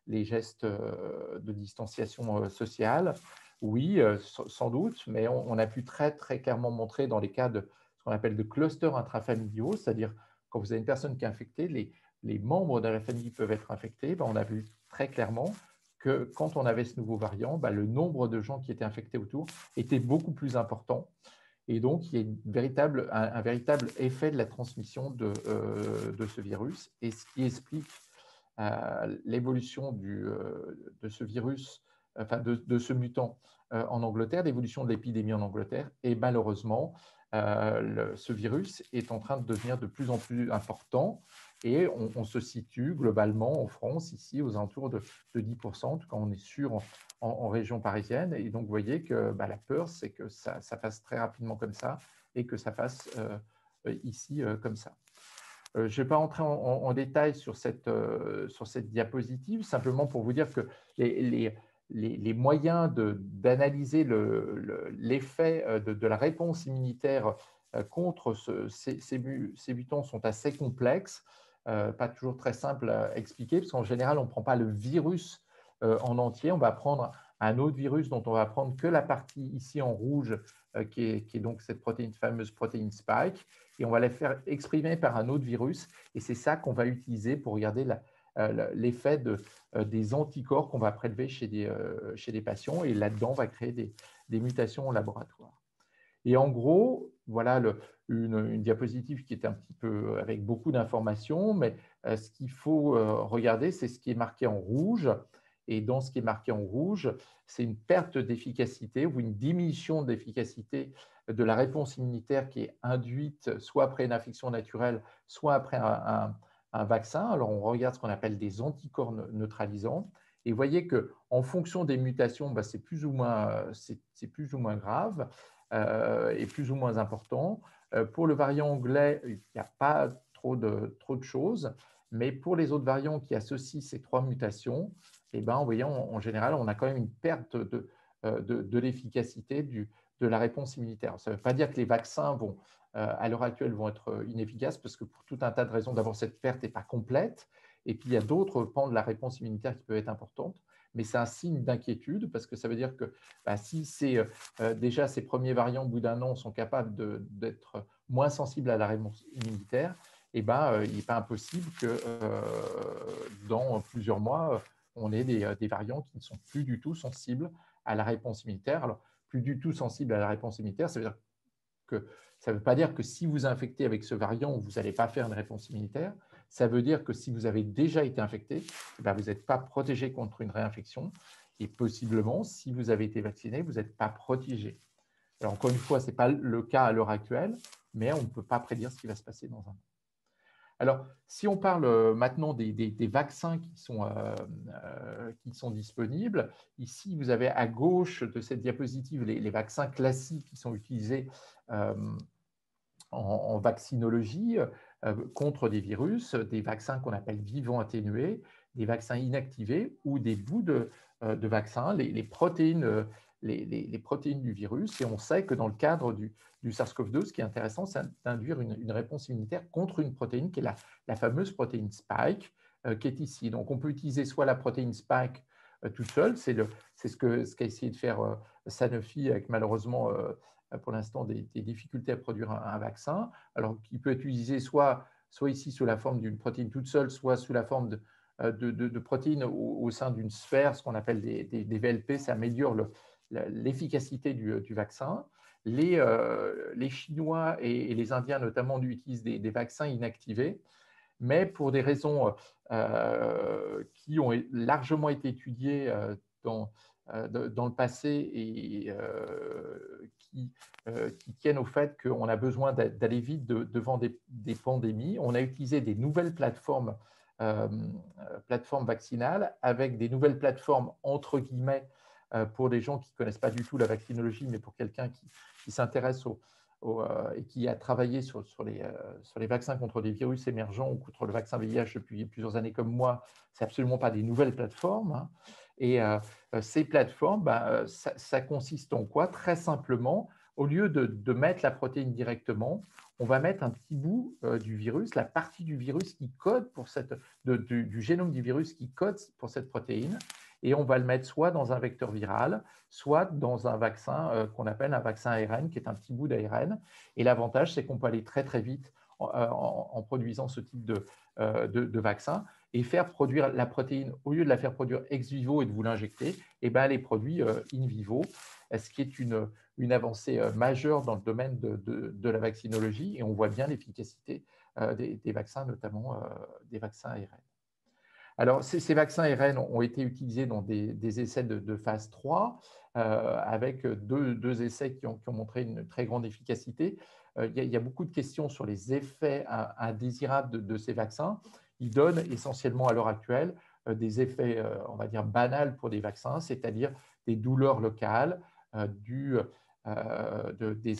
les gestes de distanciation sociale? Oui, sans doute, mais on a pu très, très clairement montrer dans les cas de ce qu'on appelle de clusters intrafamiliaux, c'est-à-dire quand vous avez une personne qui est infectée, les membres de la famille peuvent être infectés. On a vu très clairement que quand on avait ce nouveau variant, le nombre de gens qui étaient infectés autour était beaucoup plus important. Et donc, il y a un véritable effet de la transmission de ce virus. Et ce qui explique l'évolution de ce virus, enfin de ce mutant en Angleterre, l'évolution de l'épidémie en Angleterre. Et malheureusement, ce virus est en train de devenir de plus en plus important. Et on se situe globalement en France, ici, aux alentours de 10%, quand on est sûr en région parisienne. Et donc, vous voyez que la peur, c'est que ça passe très rapidement comme ça et que ça passe ici comme ça. Je ne vais pas entrer en détail sur cette diapositive, simplement pour vous dire que les moyens d'analyser l'effet de la réponse immunitaire contre ces mutants sont assez complexes, pas toujours très simples à expliquer, parce qu'en général, on ne prend pas le virus en entier, on va prendre un autre virus dont on va prendre que la partie ici en rouge, qui est donc cette fameuse protéine spike, et on va la faire exprimer par un autre virus, et c'est ça qu'on va utiliser pour regarder l'effet des anticorps qu'on va prélever chez des patients, et là-dedans, on va créer des mutations au laboratoire. Et en gros, voilà une diapositive qui est un petit peu avec beaucoup d'informations, mais ce qu'il faut regarder, c'est ce qui est marqué en rouge. Et dans ce qui est marqué en rouge, c'est une perte d'efficacité ou une diminution d'efficacité de la réponse immunitaire qui est induite soit après une infection naturelle, soit après un vaccin. Alors, on regarde ce qu'on appelle des anticorps neutralisants. Et vous voyez qu'en fonction des mutations, c'est plus ou moins grave et plus ou moins important. Pour le variant anglais, il n'y a pas trop de choses. Mais pour les autres variants qui associent ces trois mutations, vous voyez, en général, on a quand même une perte de l'efficacité de la réponse immunitaire. Ça ne veut pas dire que les vaccins à l'heure actuelle, vont être inefficaces, parce que pour tout un tas de raisons, d'abord, cette perte n'est pas complète, et puis il y a d'autres pans de la réponse immunitaire qui peuvent être importantes, mais c'est un signe d'inquiétude, parce que ça veut dire que si déjà ces premiers variants, au bout d'un an, sont capables d'être moins sensibles à la réponse immunitaire, il n'est pas impossible que dans plusieurs mois, on ait des variants qui ne sont plus du tout sensibles à la réponse immunitaire. Alors, plus du tout sensibles à la réponse immunitaire, ça ne veut pas dire que si vous infectez avec ce variant, vous n'allez pas faire une réponse immunitaire. Ça veut dire que si vous avez déjà été infecté, vous n'êtes pas protégé contre une réinfection. Et possiblement, si vous avez été vacciné, vous n'êtes pas protégé. Alors, encore une fois, ce n'est pas le cas à l'heure actuelle, mais on ne peut pas prédire ce qui va se passer dans un an. Alors, si on parle maintenant des vaccins qui sont disponibles, ici, vous avez à gauche de cette diapositive les vaccins classiques qui sont utilisés en vaccinologie contre des virus, des vaccins qu'on appelle vivants atténués, des vaccins inactivés ou des bouts de vaccins, les protéines du virus. Et on sait que dans le cadre du SARS-CoV-2, ce qui est intéressant, c'est d'induire une réponse immunitaire contre une protéine qui est la fameuse protéine spike qui est ici. Donc, on peut utiliser soit la protéine spike toute seule, c'est ce qu'a essayé de faire Sanofi avec malheureusement pour l'instant des difficultés à produire un vaccin, alors qu'il peut être utilisé soit ici sous la forme d'une protéine toute seule, soit sous la forme de protéines au sein d'une sphère, ce qu'on appelle des VLP. Ça améliore l'efficacité du vaccin. Les Chinois et les Indiens notamment utilisent des vaccins inactivés, mais pour des raisons qui ont largement été étudiées dans le passé et qui tiennent au fait qu'on a besoin d'aller vite devant des pandémies. On a utilisé des nouvelles plateformes vaccinales avec des nouvelles plateformes entre guillemets pour les gens qui ne connaissent pas du tout la vaccinologie, mais pour quelqu'un qui s'intéresse et qui a travaillé sur les vaccins contre des virus émergents ou contre le vaccin VIH depuis plusieurs années comme moi, ce n'est absolument pas des nouvelles plateformes. Hein. Et ces plateformes, ça consiste en quoi? Très simplement, au lieu de mettre la protéine directement, on va mettre un petit bout du virus, la partie du virus qui code pour du génome du virus qui code pour cette protéine, et on va le mettre soit dans un vecteur viral, soit dans un vaccin qu'on appelle un vaccin ARN, qui est un petit bout d'ARN. Et l'avantage, c'est qu'on peut aller très, très vite en produisant ce type de vaccin et faire produire la protéine, au lieu de la faire produire ex vivo et de vous l'injecter, elle est produite in vivo, ce qui est une avancée majeure dans le domaine de la vaccinologie. Et on voit bien l'efficacité des vaccins, notamment des vaccins ARN. Alors, ces vaccins ARN ont été utilisés dans des essais de phase 3 avec deux essais qui ont montré une très grande efficacité. Il y a beaucoup de questions sur les effets indésirables de ces vaccins. Ils donnent essentiellement à l'heure actuelle des effets, on va dire, banals pour des vaccins, c'est-à-dire des douleurs locales, des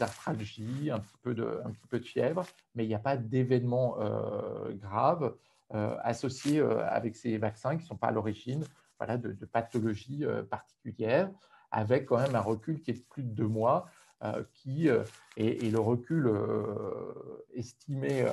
arthralgies, un petit peu de fièvre, mais il n'y a pas d'événements graves associés avec ces vaccins qui ne sont pas à l'origine de pathologies particulières, avec quand même un recul qui est de plus de 2 mois, et le recul estimé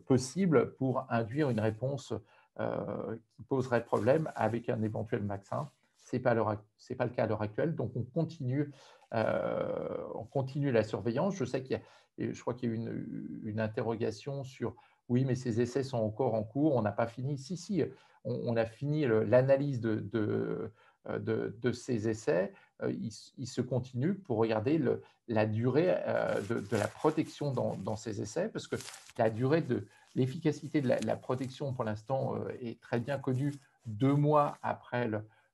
possible pour induire une réponse qui poserait problème avec un éventuel vaccin. Ce n'est pas le cas à l'heure actuelle, donc on continue la surveillance. Je crois qu'il y a eu une interrogation sur oui, mais ces essais sont encore en cours, on n'a pas fini. Si, on a fini l'analyse de ces essais. Il se continue pour regarder la durée de la protection dans ces essais, parce que la durée de l'efficacité de la protection, pour l'instant, est très bien connue 2 mois après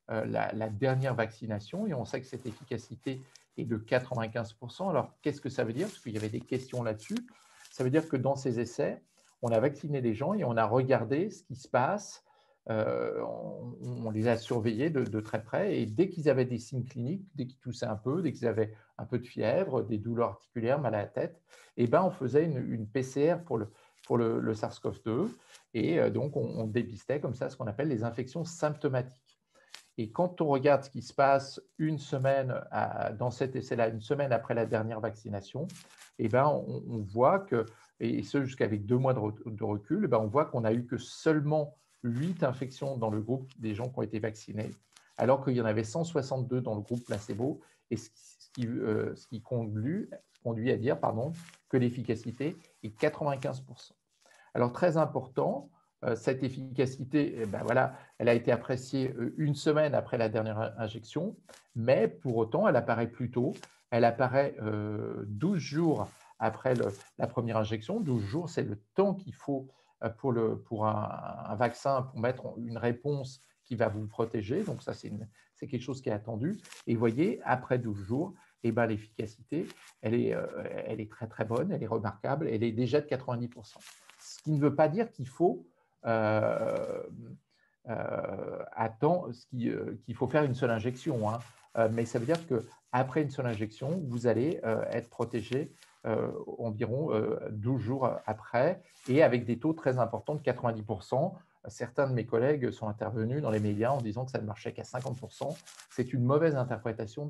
la dernière vaccination, et on sait que cette efficacité est de 95%. Alors, qu'est-ce que ça veut dire? Parce qu'il y avait des questions là-dessus. Ça veut dire que dans ces essais, on a vacciné les gens et on a regardé ce qui se passe. On les a surveillés de très près, et dès qu'ils avaient des signes cliniques, dès qu'ils toussaient un peu, dès qu'ils avaient un peu de fièvre, des douleurs articulaires, mal à la tête, on faisait une PCR pour le SARS-CoV-2, et donc on dépistait comme ça ce qu'on appelle les infections symptomatiques. Et quand on regarde ce qui se passe une semaine dans cet essai-là, une semaine après la dernière vaccination, on voit que, et ce jusqu'avec 2 mois de recul, on voit qu'on n'a eu que seulement 8 infections dans le groupe des gens qui ont été vaccinés, alors qu'il y en avait 162 dans le groupe placebo, et ce qui conduit à dire que l'efficacité est 95%. Alors, très important, cette efficacité, elle a été appréciée une semaine après la dernière injection, mais pour autant, elle apparaît plus tôt. Elle apparaît 12 jours après la première injection. 12 jours, c'est le temps qu'il faut pour un vaccin, pour mettre une réponse qui va vous protéger. Donc ça, c'est quelque chose qui est attendu. Et vous voyez, après 12 jours, l'efficacité, elle est très, très bonne, elle est remarquable, elle est déjà de 90%. Ce qui ne veut pas dire qu'il faut qu'il faut faire une seule injection, hein. Mais ça veut dire qu'après une seule injection, vous allez être protégé environ 12 jours après, et avec des taux très importants de 90%. Certains de mes collègues sont intervenus dans les médias en disant que ça ne marchait qu'à 50%. C'est une mauvaise interprétation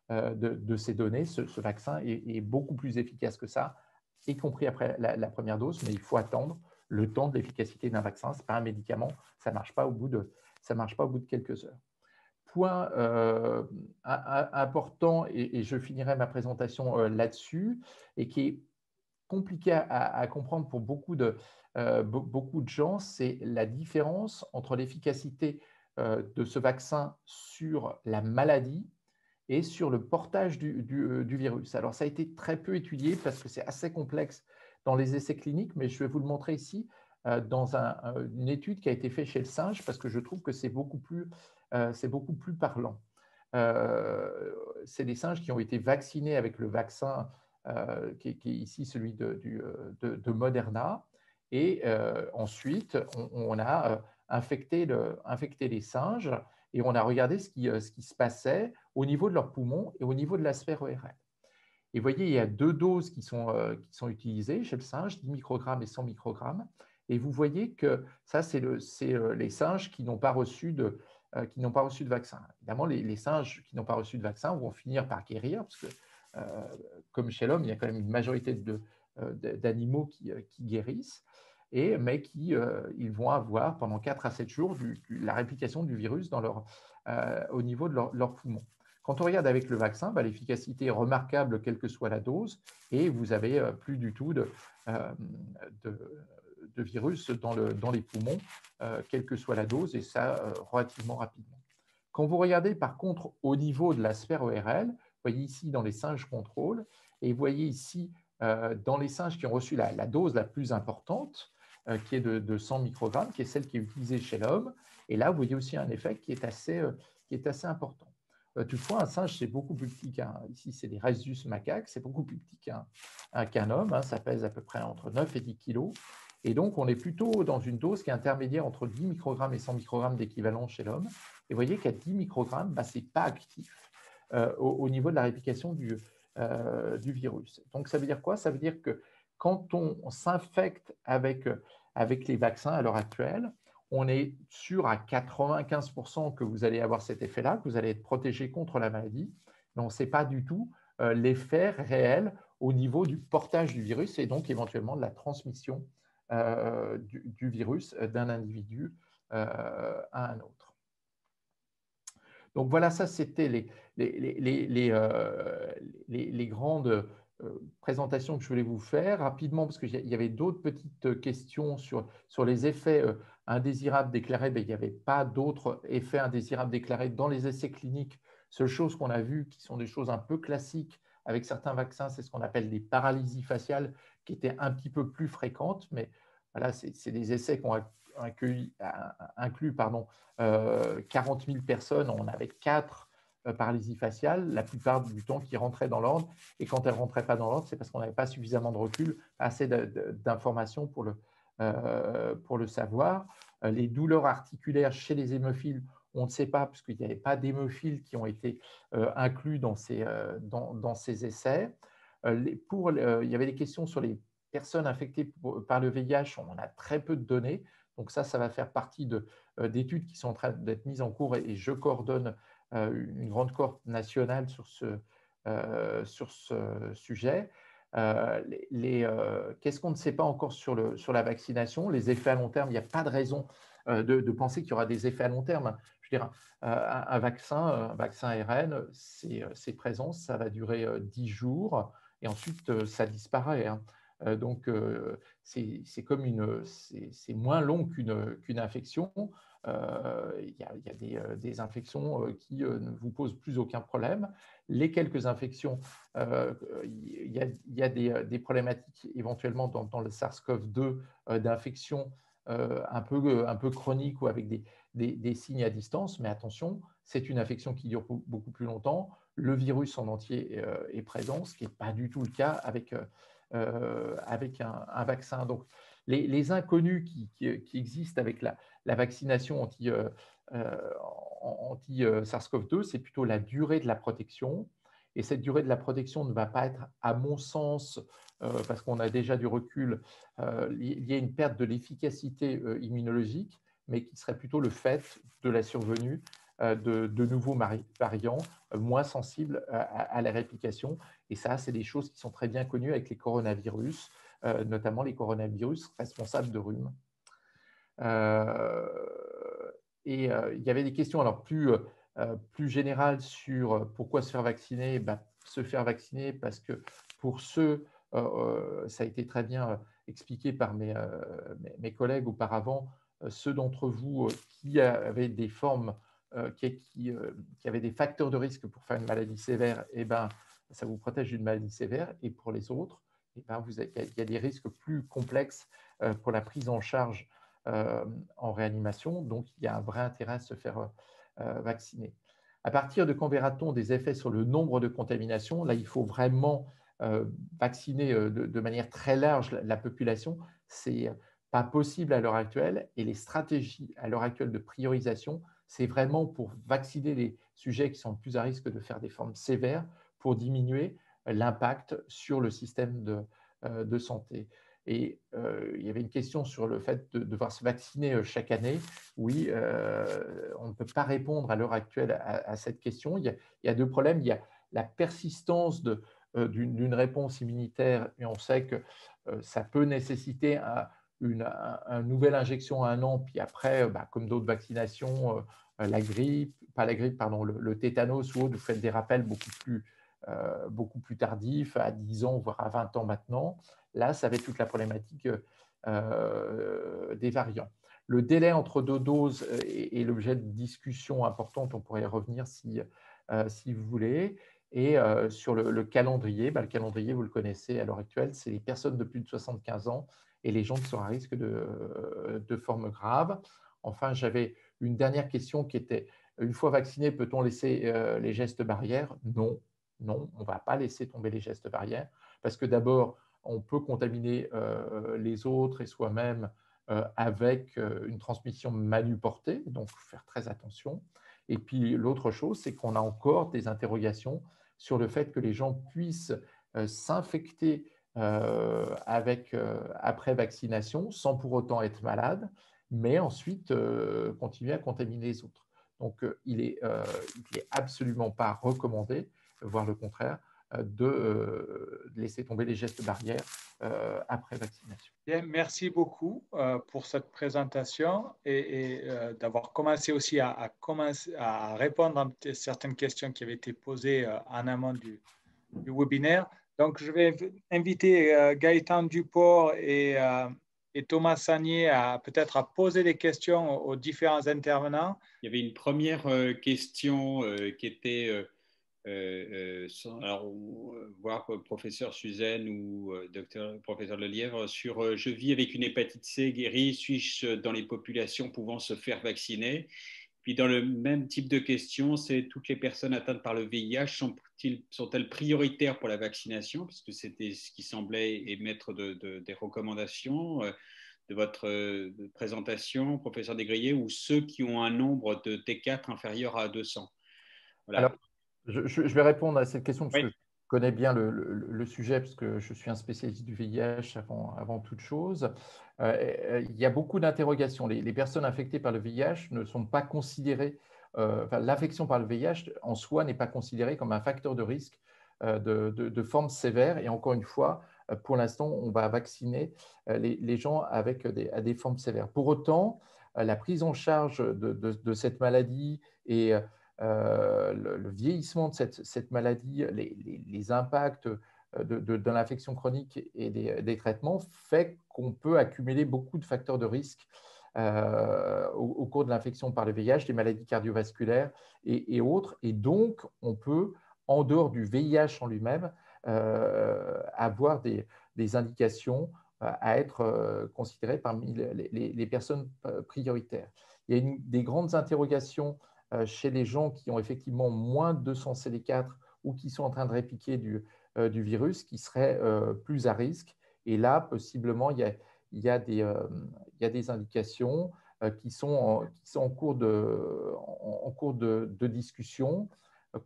de ces données. Ce vaccin est beaucoup plus efficace que ça, y compris après la première dose, mais il faut attendre le temps de l'efficacité d'un vaccin. Ce n'est pas un médicament, ça ne marche pas au bout de quelques heures. point important, et je finirai ma présentation là-dessus, et qui est compliqué à comprendre pour beaucoup de gens, c'est la différence entre l'efficacité de ce vaccin sur la maladie et sur le portage du virus. Alors, ça a été très peu étudié parce que c'est assez complexe dans les essais cliniques, mais je vais vous le montrer ici dans une étude qui a été faite chez le singe parce que je trouve que c'est beaucoup plus parlant. C'est des singes qui ont été vaccinés avec le vaccin qui est ici celui de Moderna. Et ensuite, on a infecté les singes et on a regardé ce qui se passait au niveau de leurs poumons et au niveau de la sphère ORL. Et vous voyez, il y a 2 doses qui sont utilisées chez le singe, 10 microgrammes et 100 microgrammes. Et vous voyez que ça, c'est les singes qui n'ont pas reçu de vaccin. Évidemment, les singes qui n'ont pas reçu de vaccin vont finir par guérir, parce que, comme chez l'homme, il y a quand même une majorité d'animaux qui guérissent, mais ils vont avoir pendant 4 à 7 jours la réplication du virus au niveau de leurs poumons. Quand on regarde avec le vaccin, l'efficacité est remarquable quelle que soit la dose, et vous n'avez plus du tout de virus dans les poumons, quelle que soit la dose, et ça relativement rapidement. Quand vous regardez par contre au niveau de la sphère ORL, vous voyez ici dans les singes contrôle, et vous voyez ici dans les singes qui ont reçu la dose la plus importante, qui est de 100 microgrammes, qui est celle qui est utilisée chez l'homme, et là vous voyez aussi un effet qui est assez important. Toutefois, un singe, c'est beaucoup plus petit ici, c'est des Rhesus macaques, c'est beaucoup plus petit qu'un homme, ça pèse à peu près entre 9 et 10 kilos. Et donc, on est plutôt dans une dose qui est intermédiaire entre 10 microgrammes et 100 microgrammes d'équivalent chez l'homme. Et vous voyez qu'à 10 microgrammes, ce n'est pas actif au niveau de la réplication du virus. Donc, ça veut dire quoi? Ça veut dire que quand on s'infecte avec les vaccins à l'heure actuelle, on est sûr à 95% que vous allez avoir cet effet-là, que vous allez être protégé contre la maladie, mais on ne sait pas du tout l'effet réel au niveau du portage du virus et donc éventuellement de la transmission du virus d'un individu à un autre. Donc voilà, ça c'était les grandes présentations que je voulais vous faire rapidement, parce qu'il y avait d'autres petites questions sur les effets indésirables déclarés. Il n'y avait pas d'autres effets indésirables déclarés dans les essais cliniques. Seule chose qu'on a vu, qui sont des choses un peu classiques avec certains vaccins, c'est ce qu'on appelle des paralysies faciales, qui étaient un petit peu plus fréquentes, mais voilà, c'est des essais qui ont inclus 40 000 personnes. On avait 4 paralysies faciales, la plupart du temps qui rentraient dans l'ordre. Et quand elles ne rentraient pas dans l'ordre, c'est parce qu'on n'avait pas suffisamment de recul, assez d'informations pour le savoir. Les douleurs articulaires chez les hémophiles, on ne sait pas, puisqu'il n'y avait pas d'hémophiles qui ont été inclus dans ces essais. Il y avait des questions sur les personnes infectées par le VIH. On a très peu de données. Donc ça va faire partie d'études qui sont en train d'être mises en cours et je coordonne une grande cohorte nationale sur ce sujet. Qu'est-ce qu'on ne sait pas encore sur la vaccination? Les effets à long terme, il n'y a pas de raison de penser qu'il y aura des effets à long terme. Je veux dire, un vaccin ARN, c'est présent, ça va durer 10 jours et ensuite ça disparaît. Donc, c'est moins long qu'une infection. Il y a des infections qui ne vous posent plus aucun problème. Les quelques infections, il y a des problématiques éventuellement dans le SARS-CoV-2 d'infection un peu chronique ou avec des signes à distance, mais attention, c'est une infection qui dure beaucoup plus longtemps. Le virus en entier est présent, ce qui n'est pas du tout le cas avec un vaccin. Donc, les inconnus qui existent avec la vaccination anti-SARS-CoV-2, c'est plutôt la durée de la protection. Et cette durée de la protection ne va pas être, à mon sens, parce qu'on a déjà du recul, il y a une perte de l'efficacité immunologique, mais qui serait plutôt le fait de la survenue de nouveaux variants moins sensibles à la réplication. Et ça, c'est des choses qui sont très bien connues avec les coronavirus, notamment les coronavirus responsables de rhume. Il y avait des questions alors plus plus générale sur pourquoi se faire vacciner. Se faire vacciner parce que pour ceux, ça a été très bien expliqué par mes collègues auparavant, ceux d'entre vous qui avaient des formes, qui avaient des facteurs de risque pour faire une maladie sévère, ça vous protège d'une maladie sévère. Et pour les autres, il y a des risques plus complexes pour la prise en charge en réanimation. Donc, il y a un vrai intérêt à se faire vacciner. À partir de quand verra-t-on des effets sur le nombre de contaminations? Là, il faut vraiment vacciner de manière très large la population. Ce n'est pas possible à l'heure actuelle. Et les stratégies à l'heure actuelle de priorisation, c'est vraiment pour vacciner les sujets qui sont le plus à risque de faire des formes sévères pour diminuer l'impact sur le système de santé. Et il y avait une question sur le fait de devoir se vacciner chaque année. Oui, on ne peut pas répondre à l'heure actuelle à cette question. Il y a deux problèmes. Il y a la persistance d'une réponse immunitaire, et on sait que ça peut nécessiter une nouvelle injection à 1 an, puis après, comme d'autres vaccinations, la grippe, pas la grippe, pardon, le tétanos ou autre, vous faites des rappels beaucoup plus tardifs, à 10 ans, voire à 20 ans maintenant. Là, ça va être toute la problématique des variants. Le délai entre 2 doses est l'objet de discussions importantes, on pourrait y revenir si vous voulez. Et sur le calendrier, le calendrier, vous le connaissez à l'heure actuelle, c'est les personnes de plus de 75 ans et les gens qui sont à risque de formes graves. Enfin, j'avais une dernière question qui était, une fois vacciné, peut-on laisser les gestes barrières? Non, on ne va pas laisser tomber les gestes barrières, parce que d'abord, on peut contaminer les autres et soi-même avec une transmission manuportée, donc il faut faire très attention. Et puis l'autre chose, c'est qu'on a encore des interrogations sur le fait que les gens puissent s'infecter après vaccination sans pour autant être malades, mais ensuite continuer à contaminer les autres. Donc il n'est absolument pas recommandé, voire le contraire, de laisser tomber les gestes barrières après vaccination. Bien, merci beaucoup pour cette présentation et d'avoir commencé aussi à répondre à certaines questions qui avaient été posées en amont du webinaire. Donc, je vais inviter Gaëtan Duport et Thomas Sagnier peut-être à poser des questions aux différents intervenants. Il y avait une première question qui était... alors, voir professeur Suzanne ou professeur Lelièvre sur je vis avec une hépatite C guérie, suis-je dans les populations pouvant se faire vacciner? Puis dans le même type de question, c'est toutes les personnes atteintes par le VIH sont-elles prioritaires pour la vaccination? Parce que c'était ce qui semblait émettre des recommandations de votre présentation, professeur Desgriers, ou ceux qui ont un nombre de T4 inférieur à 200. Voilà. Alors, je vais répondre à cette question parce que je connais bien le sujet, parce que je suis un spécialiste du VIH avant toute chose. Il y a beaucoup d'interrogations. Les personnes infectées par le VIH ne sont pas considérées, l'infection par le VIH en soi n'est pas considérée comme un facteur de risque de forme sévère. Et encore une fois, pour l'instant, on va vacciner les gens avec des formes sévères. Pour autant, la prise en charge de cette maladie et le vieillissement de cette maladie, les impacts de l'infection chronique et des traitements fait qu'on peut accumuler beaucoup de facteurs de risque au cours de l'infection par le VIH, des maladies cardiovasculaires et autres. Et donc, on peut, en dehors du VIH en lui-même, avoir des indications à être considérées parmi les personnes prioritaires. Il y a des grandes interrogations chez les gens qui ont effectivement moins de 200 CD4 ou qui sont en train de répliquer du virus, qui seraient plus à risque. Et là, possiblement, il y a des indications qui sont en cours de discussion.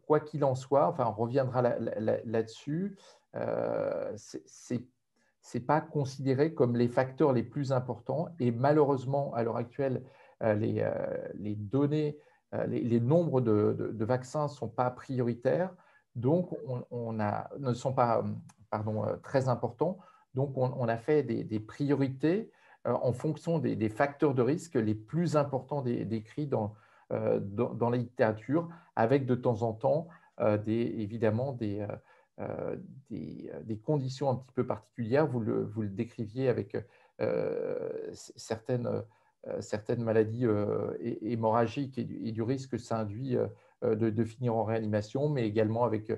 Quoi qu'il en soit, enfin, on reviendra là-dessus, ce n'est pas considéré comme les facteurs les plus importants. Et malheureusement, à l'heure actuelle, les données, les nombres de vaccins ne sont pas prioritaires, donc ne sont pas très importants. Donc, on a fait des priorités en fonction des facteurs de risque les plus importants décrits dans la littérature, avec de temps en temps évidemment des conditions un petit peu particulières. Vous le décriviez avec certaines maladies hémorragiques et du risque que ça induit de finir en réanimation, mais également avec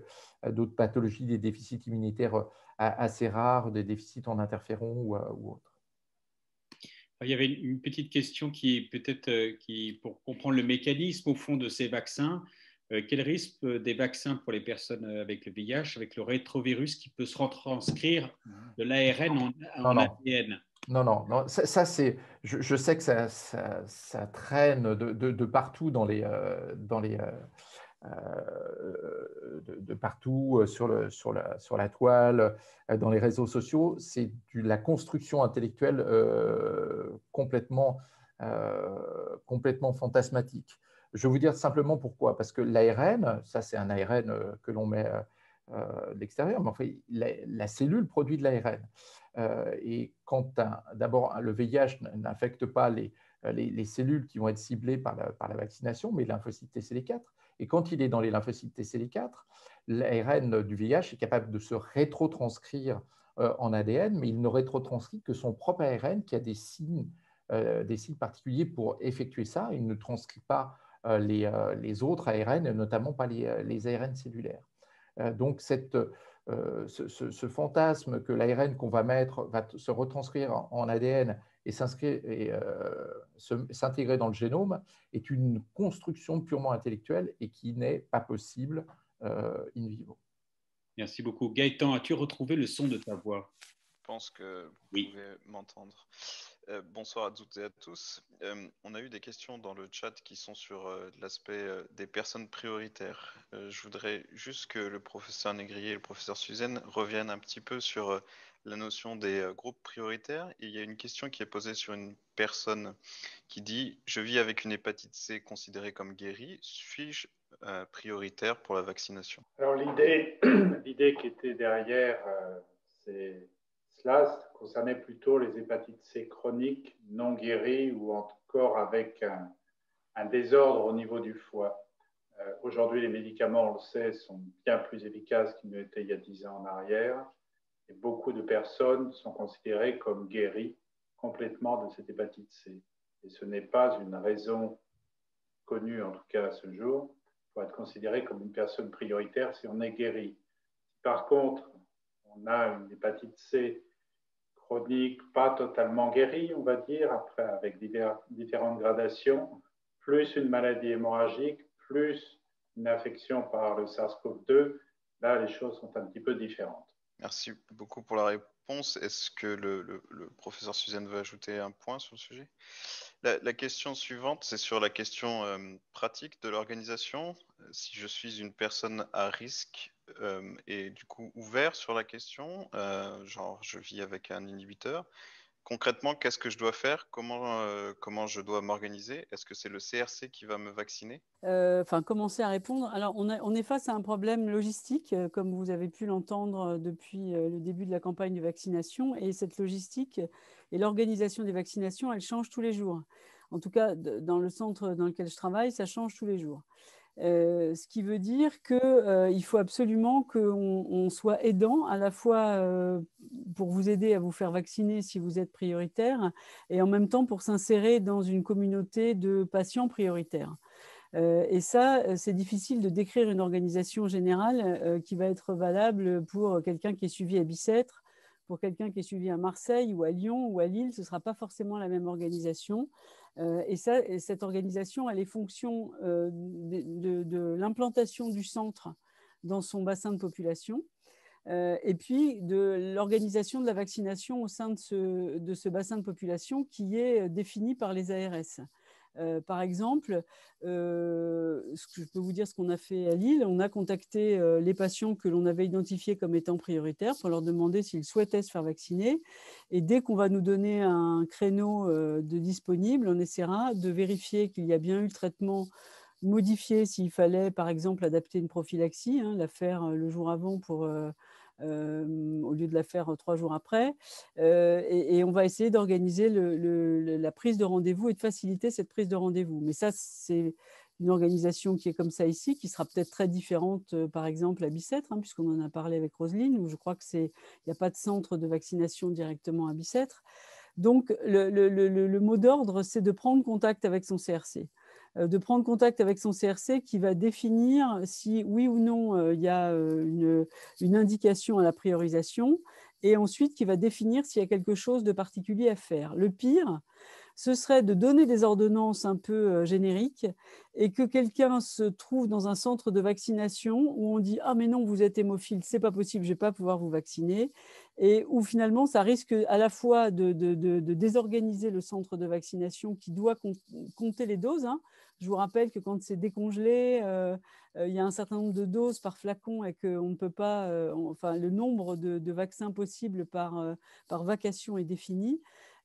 d'autres pathologies, des déficits immunitaires assez rares, des déficits en interférons ou autres. Il y avait une petite question qui peut-être pour comprendre le mécanisme au fond de ces vaccins. Quel risque des vaccins pour les personnes avec le VIH, avec le rétrovirus qui peut se retranscrire de l'ARN en ADN? Non. Ça c'est, je sais que ça traîne de partout de partout sur la toile, dans les réseaux sociaux. C'est la construction intellectuelle complètement fantasmatique. Je vais vous dire simplement pourquoi. Parce que l'ARN, ça c'est un ARN que l'on met de l'extérieur, mais en fait, la cellule produit de l'ARN. Et quand d'abord le VIH n'infecte pas les cellules qui vont être ciblées par la vaccination, mais les lymphocytes TCD4. Et quand il est dans les lymphocytes TCD4, l'ARN du VIH est capable de se rétrotranscrire en ADN, mais il ne rétrotranscrit que son propre ARN qui a des signes particuliers pour effectuer ça. Il ne transcrit pas les autres ARN, notamment pas les ARN cellulaires. Donc, ce fantasme que l'ARN qu'on va mettre va se retranscrire en ADN et s'intégrer dans le génome est une construction purement intellectuelle et qui n'est pas possible in vivo. Merci beaucoup. Gaëtan, as-tu retrouvé le son de ta voix? Je pense que vous pouvez m'entendre. Bonsoir à toutes et à tous. On a eu des questions dans le chat qui sont sur l'aspect des personnes prioritaires. Je voudrais juste que le professeur Négrier et le professeur Suzanne reviennent un petit peu sur la notion des groupes prioritaires. Et il y a une question qui est posée sur une personne qui dit « Je vis avec une hépatite C considérée comme guérie. Suis-je prioritaire pour la vaccination ?» Alors l'idée qui était derrière, cela concernait plutôt les hépatites C chroniques, non guéries ou encore avec un désordre au niveau du foie. Aujourd'hui, les médicaments, on le sait, sont bien plus efficaces qu'ils ne l'étaient il y a 10 ans en arrière. Et beaucoup de personnes sont considérées comme guéries complètement de cette hépatite C. Et ce n'est pas une raison connue, en tout cas à ce jour, pour être considéré comme une personne prioritaire si on est guéri. Si par contre, on a une hépatite C chronique, pas totalement guérie, on va dire, après avec différentes gradations, plus une maladie hémorragique, plus une infection par le SARS-CoV-2, là, les choses sont un petit peu différentes. Merci beaucoup pour la réponse. Est-ce que le professeur Suzanne veut ajouter un point sur le sujet? La question suivante, c'est sur la question pratique de l'organisation. Si je suis une personne à risque et du coup ouvert sur la question, genre je vis avec un inhibiteur, concrètement, qu'est-ce que je dois faire? Comment je dois m'organiser? Est-ce que c'est le CRC qui va me vacciner? Commencer à répondre. Alors, on est face à un problème logistique, comme vous avez pu l'entendre depuis le début de la campagne de vaccination. Et cette logistique et l'organisation des vaccinations, elle change tous les jours. En tout cas, dans le centre dans lequel je travaille, ça change tous les jours. Ce qui veut dire qu'il faut absolument qu'on soit aidant, à la fois pour vous aider à vous faire vacciner si vous êtes prioritaire, et en même temps pour s'insérer dans une communauté de patients prioritaires. Et ça, c'est difficile de décrire une organisation générale qui va être valable pour quelqu'un qui est suivi à Bicêtre, pour quelqu'un qui est suivi à Marseille ou à Lyon ou à Lille, ce ne sera pas forcément la même organisation. Et cette organisation, elle est fonction de l'implantation du centre dans son bassin de population et puis de l'organisation de la vaccination au sein de ce bassin de population qui est défini par les ARS. Par exemple, je peux vous dire ce qu'on a fait à Lille. On a contacté les patients que l'on avait identifiés comme étant prioritaires pour leur demander s'ils souhaitaient se faire vacciner. Et dès qu'on va nous donner un créneau de disponible, on essaiera de vérifier qu'il y a bien eu le traitement modifié s'il fallait, par exemple, adapter une prophylaxie, la faire le jour avant pour au lieu de la faire 3 jours après. Et on va essayer d'organiser la prise de rendez-vous et de faciliter cette prise de rendez-vous. Mais ça, c'est une organisation qui est comme ça ici, qui sera peut-être très différente, par exemple, à Bicêtre, hein, puisqu'on en a parlé avec Roselyne, où je crois qu'il n'y a pas de centre de vaccination directement à Bicêtre. Donc, le mot d'ordre, c'est de prendre contact avec son CRC. De prendre contact avec son CRC qui va définir si, oui ou non, il y a une indication à la priorisation, et ensuite qui va définir s'il y a quelque chose de particulier à faire. Le pire, ce serait de donner des ordonnances un peu génériques et que quelqu'un se trouve dans un centre de vaccination où on dit « Ah mais non, vous êtes hémophile, c'est pas possible, je ne vais pas pouvoir vous vacciner » et où finalement ça risque à la fois de désorganiser le centre de vaccination qui doit compter les doses. Hein. Je vous rappelle que quand c'est décongelé, il y a un certain nombre de doses par flacon et qu'on ne peut pas, enfin le nombre de vaccins possibles par vacation est défini.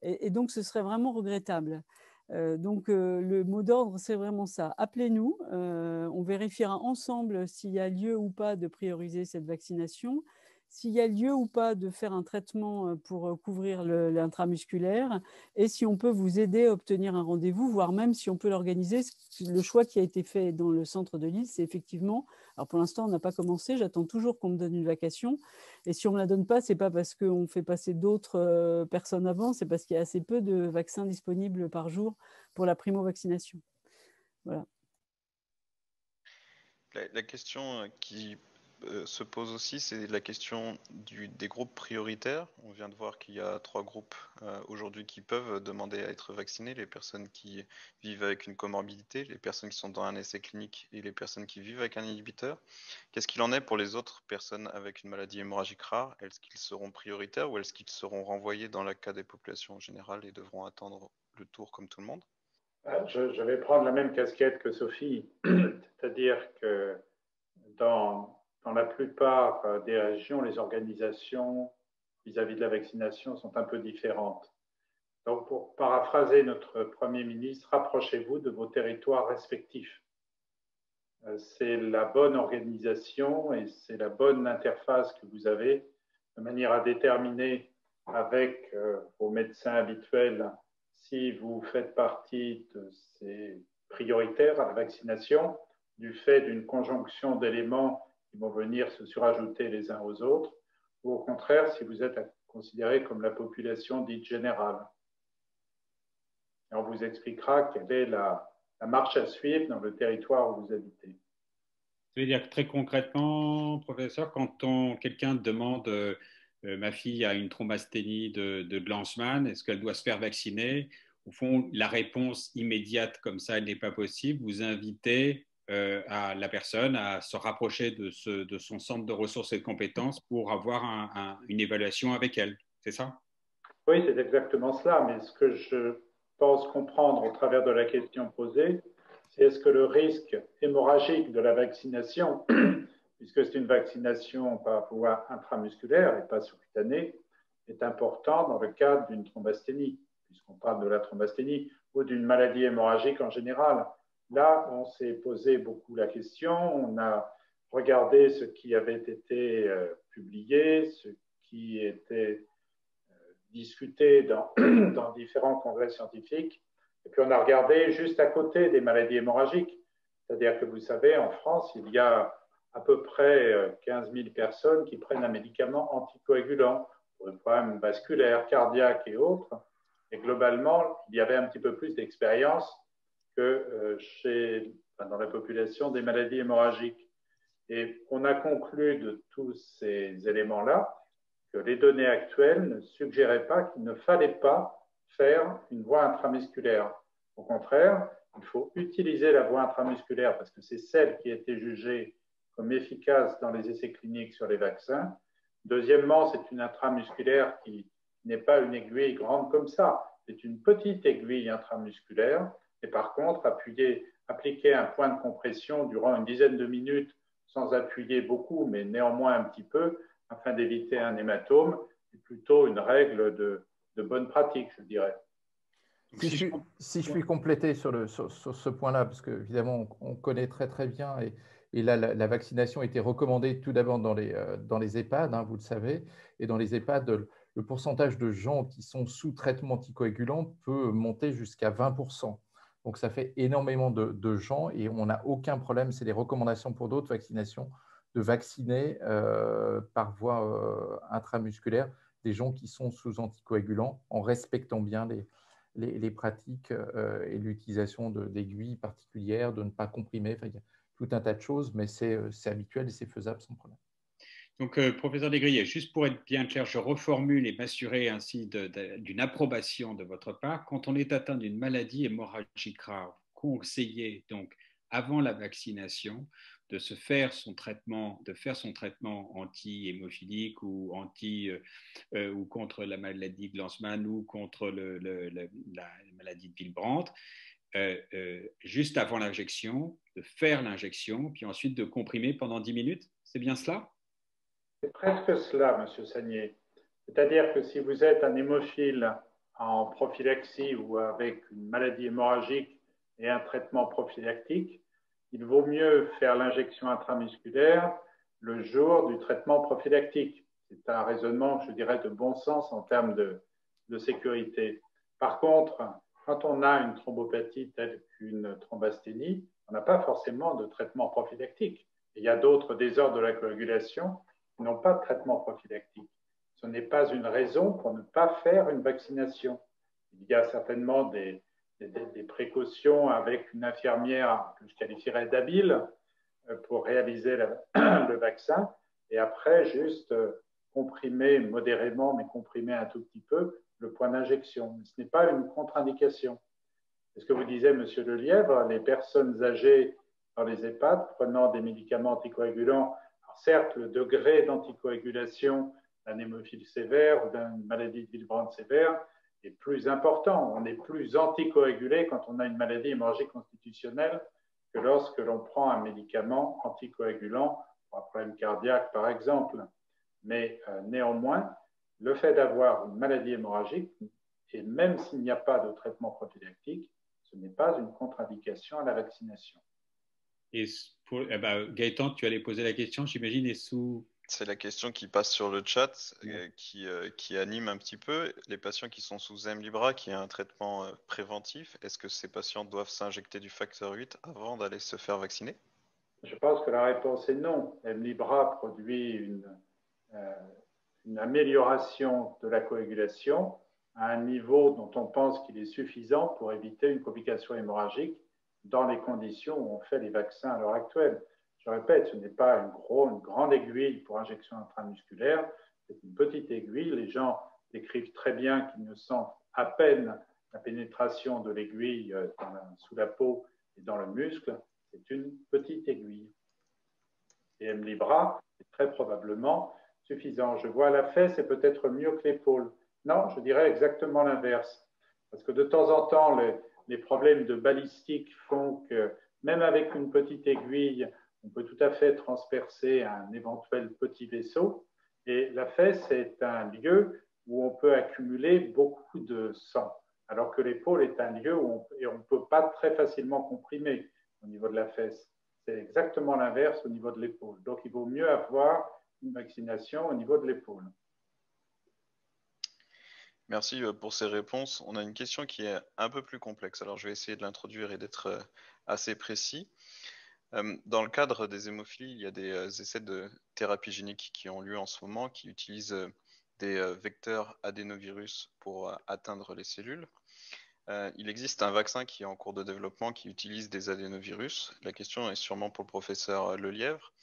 Et donc, ce serait vraiment regrettable. Donc, le mot d'ordre, c'est vraiment ça. Appelez-nous. On vérifiera ensemble s'il y a lieu ou pas de prioriser cette vaccination, s'il y a lieu ou pas de faire un traitement pour couvrir l'intramusculaire et si on peut vous aider à obtenir un rendez-vous, voire même si on peut l'organiser. Le choix qui a été fait dans le centre de Lille, c'est effectivement, alors pour l'instant, on n'a pas commencé, j'attends toujours qu'on me donne une vacation. Et si on ne me la donne pas, ce n'est pas parce qu'on fait passer d'autres personnes avant, c'est parce qu'il y a assez peu de vaccins disponibles par jour pour la primo-vaccination. Voilà. La question qui se pose aussi, c'est la question des groupes prioritaires. On vient de voir qu'il y a 3 groupes aujourd'hui qui peuvent demander à être vaccinés, les personnes qui vivent avec une comorbidité, les personnes qui sont dans un essai clinique et les personnes qui vivent avec un inhibiteur. Qu'est-ce qu'il en est pour les autres personnes avec une maladie hémorragique rare? Est-ce qu'ils seront prioritaires ou est-ce qu'ils seront renvoyés dans le cas des populations générales et devront attendre le tour comme tout le monde? Je vais prendre la même casquette que Sophie, c'est-à-dire que dans la plupart des régions, les organisations vis-à-vis de la vaccination sont un peu différentes. Donc, pour paraphraser notre Premier ministre, rapprochez-vous de vos territoires respectifs. C'est la bonne organisation et c'est la bonne interface que vous avez de manière à déterminer avec vos médecins habituels si vous faites partie de ces prioritaires à la vaccination, du fait d'une conjonction d'éléments qui vont venir se surajouter les uns aux autres, ou au contraire, si vous êtes considéré comme la population dite générale. Et on vous expliquera quelle est la marche à suivre dans le territoire où vous habitez. Ça veut dire que très concrètement, professeur, quand quelqu'un demande ma fille a une thrombasthénie de Langemann, est-ce qu'elle doit se faire vacciner? Au fond, la réponse immédiate comme ça, elle n'est pas possible. Vous invitez à la personne à se rapprocher de son centre de ressources et de compétences pour avoir une évaluation avec elle. C'est ça? Oui, c'est exactement cela. Mais ce que je pense comprendre au travers de la question posée, c'est est-ce que le risque hémorragique de la vaccination, puisque c'est une vaccination par voie intramusculaire et pas sous-cutanée, est important dans le cadre d'une thrombasthénie, puisqu'on parle de la thrombasthénie, ou d'une maladie hémorragique en général. Là, on s'est posé beaucoup la question, on a regardé ce qui avait été publié, ce qui était discuté dans différents congrès scientifiques, et puis on a regardé juste à côté des maladies hémorragiques. C'est-à-dire que vous savez, en France, il y a à peu près 15 000 personnes qui prennent un médicament anticoagulant pour des problèmes vasculaires, cardiaques et autres. Et globalement, il y avait un petit peu plus d'expérience que dans la population des maladies hémorragiques. Et on a conclu de tous ces éléments-là que les données actuelles ne suggéraient pas qu'il ne fallait pas faire une voie intramusculaire. Au contraire, il faut utiliser la voie intramusculaire parce que c'est celle qui a été jugée comme efficace dans les essais cliniques sur les vaccins. Deuxièmement, c'est une intramusculaire qui n'est pas une aiguille grande comme ça. C'est une petite aiguille intramusculaire. Et par contre, appliquer un point de compression durant une dizaine de minutes sans appuyer beaucoup, mais néanmoins un petit peu, afin d'éviter un hématome, c'est plutôt une règle de bonne pratique, je dirais. Si je puis compléter sur ce point-là, parce qu'évidemment, on connaît très très bien, et Et là, la vaccination a été recommandée tout d'abord dans les EHPAD, hein, vous le savez. Et dans les EHPAD, le pourcentage de gens qui sont sous traitement anticoagulant peut monter jusqu'à 20%. Donc, ça fait énormément de gens et on n'a aucun problème. C'est des recommandations pour d'autres vaccinations de vacciner par voie intramusculaire des gens qui sont sous anticoagulants en respectant bien les pratiques et l'utilisation d'aiguilles particulières, de ne pas comprimer. Enfin, il y a tout un tas de choses, mais c'est habituel et c'est faisable sans problème. Donc, professeur Desgriers, juste pour être bien clair, je reformule et m'assurer ainsi d'une approbation de votre part. Quand on est atteint d'une maladie hémorragique grave, conseillez donc avant la vaccination de faire son traitement anti-hémophilique ou ou contre la maladie de Glanzmann ou contre la maladie de Willebrand. Juste avant l'injection, de faire l'injection, puis ensuite de comprimer pendant 10 minutes. C'est bien cela? C'est presque cela, Monsieur Sagnier. C'est-à-dire que si vous êtes un hémophile en prophylaxie ou avec une maladie hémorragique et un traitement prophylactique, il vaut mieux faire l'injection intramusculaire le jour du traitement prophylactique. C'est un raisonnement, je dirais, de bon sens en termes de sécurité. Par contre, quand on a une thrombopathie telle qu'une thrombasthénie, on n'a pas forcément de traitement prophylactique. Il y a d'autres désordres de la coagulation qui n'ont pas de traitement prophylactique. Ce n'est pas une raison pour ne pas faire une vaccination. Il y a certainement des précautions avec une infirmière que je qualifierais d'habile pour réaliser le vaccin et après juste comprimer modérément, mais comprimer un tout petit peu le point d'injection. Ce n'est pas une contre-indication. C'est ce que vous disiez, Monsieur Lelièvre, les personnes âgées dans les EHPAD prenant des médicaments anticoagulants, alors certes, le degré d'anticoagulation d'un hémophile sévère ou d'une maladie de Willebrand sévère est plus important. On est plus anticoagulé quand on a une maladie hémorragique constitutionnelle que lorsque l'on prend un médicament anticoagulant pour un problème cardiaque, par exemple. Mais néanmoins, le fait d'avoir une maladie hémorragique, et même s'il n'y a pas de traitement prophylactique, ce n'est pas une contre-indication à la vaccination. Et Gaëtan, tu allais poser la question, j'imagine, et C'est la question qui passe sur le chat, qui anime un petit peu. Les patients qui sont sous Hemlibra, qui est un traitement préventif, est-ce que ces patients doivent s'injecter du facteur 8 avant d'aller se faire vacciner? Je pense que la réponse est non. Hemlibra produit une amélioration de la coagulation à un niveau dont on pense qu'il est suffisant pour éviter une complication hémorragique dans les conditions où on fait les vaccins à l'heure actuelle. Je répète, ce n'est pas une grande aiguille pour injection intramusculaire, c'est une petite aiguille. Les gens décrivent très bien qu'ils ne sentent à peine la pénétration de l'aiguille sous la peau et dans le muscle. C'est une petite aiguille. Et Hemlibra est très probablement suffisant. Je vois la fesse, c'est peut-être mieux que l'épaule. Non, je dirais exactement l'inverse. Parce que de temps en temps, les problèmes de balistique font que même avec une petite aiguille, on peut tout à fait transpercer un éventuel petit vaisseau. Et la fesse est un lieu où on peut accumuler beaucoup de sang, alors que l'épaule est un lieu où on ne peut pas très facilement comprimer au niveau de la fesse. C'est exactement l'inverse au niveau de l'épaule. Donc, il vaut mieux avoir une vaccination au niveau de l'épaule. Merci pour ces réponses. On a une question qui est un peu plus complexe. Alors, je vais essayer de l'introduire et d'être assez précis. Dans le cadre des hémophilies, il y a des essais de thérapie génique qui ont lieu en ce moment, qui utilisent des vecteurs adénovirus pour atteindre les cellules. Il existe un vaccin qui est en cours de développement qui utilise des adénovirus. La question est sûrement pour le professeur Lelièvre.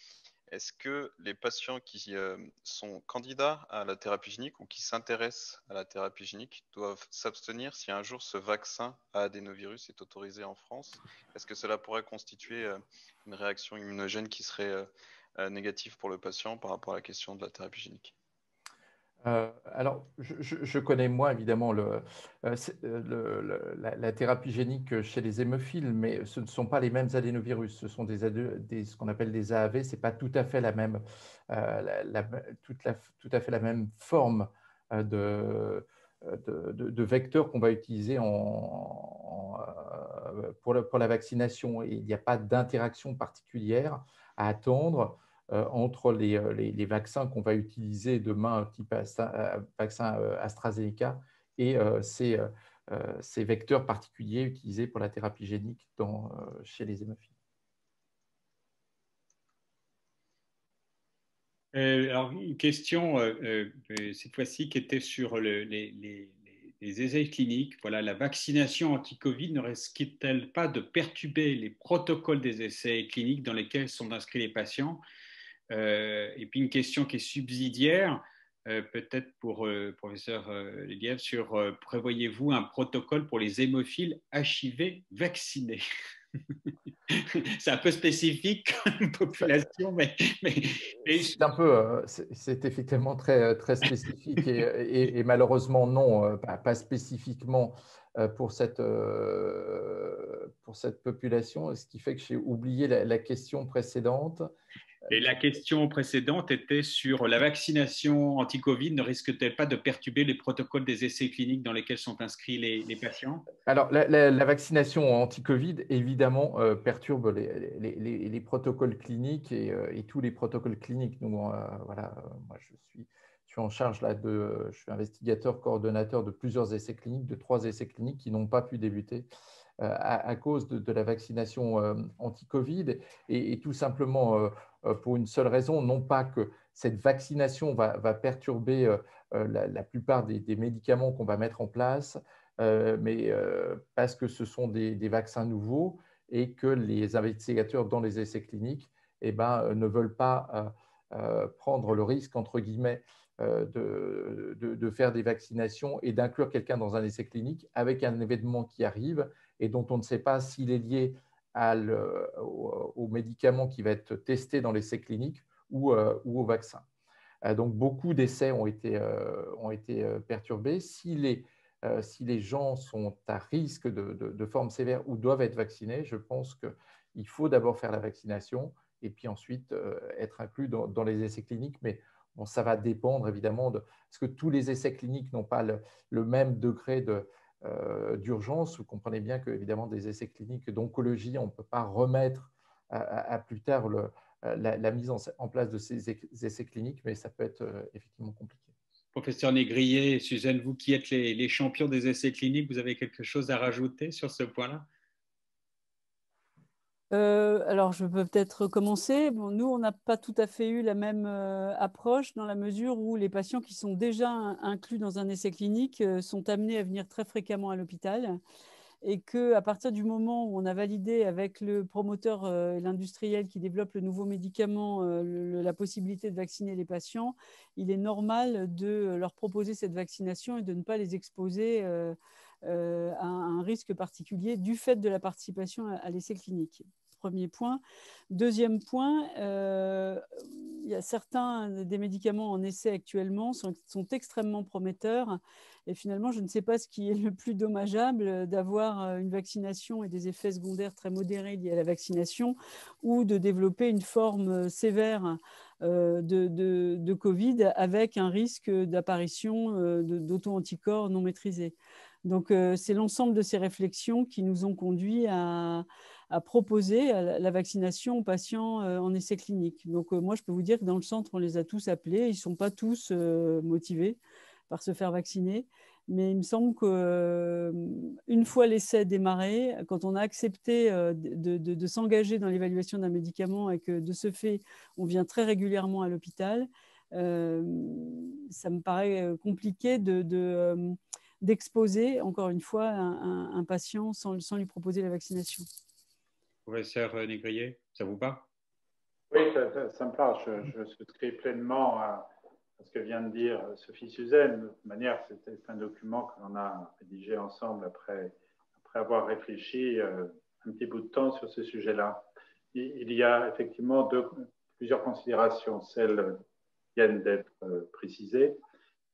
Est-ce que les patients qui sont candidats à la thérapie génique ou qui s'intéressent à la thérapie génique doivent s'abstenir si un jour ce vaccin à adénovirus est autorisé en France? Est-ce que cela pourrait constituer une réaction immunogène qui serait négative pour le patient par rapport à la question de la thérapie génique? Alors, je connais moi évidemment la thérapie génique chez les hémophiles, mais ce ne sont pas les mêmes adénovirus. Ce sont ce qu'on appelle des AAV. C'est pas tout à fait la même, tout à fait la même forme de vecteur qu'on va utiliser pour la vaccination. Et il n'y a pas d'interaction particulière attendre entre les vaccins qu'on va utiliser demain, type vaccin AstraZeneca, et ces vecteurs particuliers utilisés pour la thérapie génique chez les hémophiles. Alors, une question, cette fois-ci, qui était sur les essais cliniques. Voilà, la vaccination anti-Covid ne risque-t-elle pas de perturber les protocoles des essais cliniques dans lesquels sont inscrits les patients? Et puis, une question qui est subsidiaire, peut-être pour le professeur Lelièvre, sur prévoyez-vous un protocole pour les hémophiles HIV vaccinés? C'est un peu spécifique comme population, mais c'est un peu, c'est effectivement très, très spécifique et malheureusement non, pas spécifiquement pour cette population, ce qui fait que j'ai oublié la question précédente. Et la question précédente était sur la vaccination anti-Covid ne risque-t-elle pas de perturber les protocoles des essais cliniques dans lesquels sont inscrits les patients? Alors, la vaccination anti-Covid, évidemment, perturbe les protocoles cliniques et tous les protocoles cliniques. Nous, voilà, moi, je suis en charge là je suis investigateur, coordonnateur de plusieurs essais cliniques, de 3 essais cliniques qui n'ont pas pu débuter à cause de la vaccination anti-Covid et tout simplement pour une seule raison, non pas que cette vaccination va perturber la plupart des médicaments qu'on va mettre en place, mais parce que ce sont des vaccins nouveaux et que les investigateurs dans les essais cliniques ne veulent pas prendre le risque, entre guillemets, de faire des vaccinations et d'inclure quelqu'un dans un essai clinique avec un événement qui arrive et dont on ne sait pas s'il est lié au médicament qui va être testé dans l'essai clinique ou au vaccin. Donc, beaucoup d'essais ont été perturbés. Si les gens sont à risque de forme sévère ou doivent être vaccinés, je pense qu'il faut d'abord faire la vaccination et puis ensuite être inclus dans les essais cliniques. Mais bon, ça va dépendre évidemment parce que tous les essais cliniques n'ont pas le même degré d'urgence. Vous comprenez bien que évidemment des essais cliniques d'oncologie, on ne peut pas remettre à plus tard la mise en place de ces essais cliniques, mais ça peut être effectivement compliqué. Professeur Négrier, Suzanne, vous qui êtes les champions des essais cliniques, vous avez quelque chose à rajouter sur ce point-là? Alors, je peux peut-être commencer. Bon, nous, on n'a pas tout à fait eu la même approche dans la mesure où les patients qui sont déjà inclus dans un essai clinique sont amenés à venir très fréquemment à l'hôpital et qu'à partir du moment où on a validé avec le promoteur et l'industriel qui développe le nouveau médicament la possibilité de vacciner les patients, il est normal de leur proposer cette vaccination et de ne pas les exposer à un risque particulier du fait de la participation à l'essai clinique. Premier point. Deuxième point, il y a certains des médicaments en essai actuellement sont extrêmement prometteurs et finalement, je ne sais pas ce qui est le plus dommageable d'avoir une vaccination et des effets secondaires très modérés liés à la vaccination ou de développer une forme sévère de Covid avec un risque d'apparition d'auto-anticorps non maîtrisés. Donc, c'est l'ensemble de ces réflexions qui nous ont conduits à proposer la vaccination aux patients en essai clinique. Donc, moi, je peux vous dire que dans le centre, on les a tous appelés. Ils ne sont pas tous motivés par se faire vacciner. Mais il me semble qu'une fois l'essai démarré, quand on a accepté de s'engager dans l'évaluation d'un médicament et que de ce fait, on vient très régulièrement à l'hôpital, ça me paraît compliqué d'exposer, encore une fois, un patient sans lui proposer la vaccination. Professeur Négrier, ça vous parle? Oui, ça me parle. Je souscris pleinement à ce que vient de dire Sophie Suzanne. De toute manière, c'était un document que l'on a rédigé ensemble après avoir réfléchi un petit bout de temps sur ce sujet-là. Il y a effectivement plusieurs considérations. Celles qui viennent d'être précisées.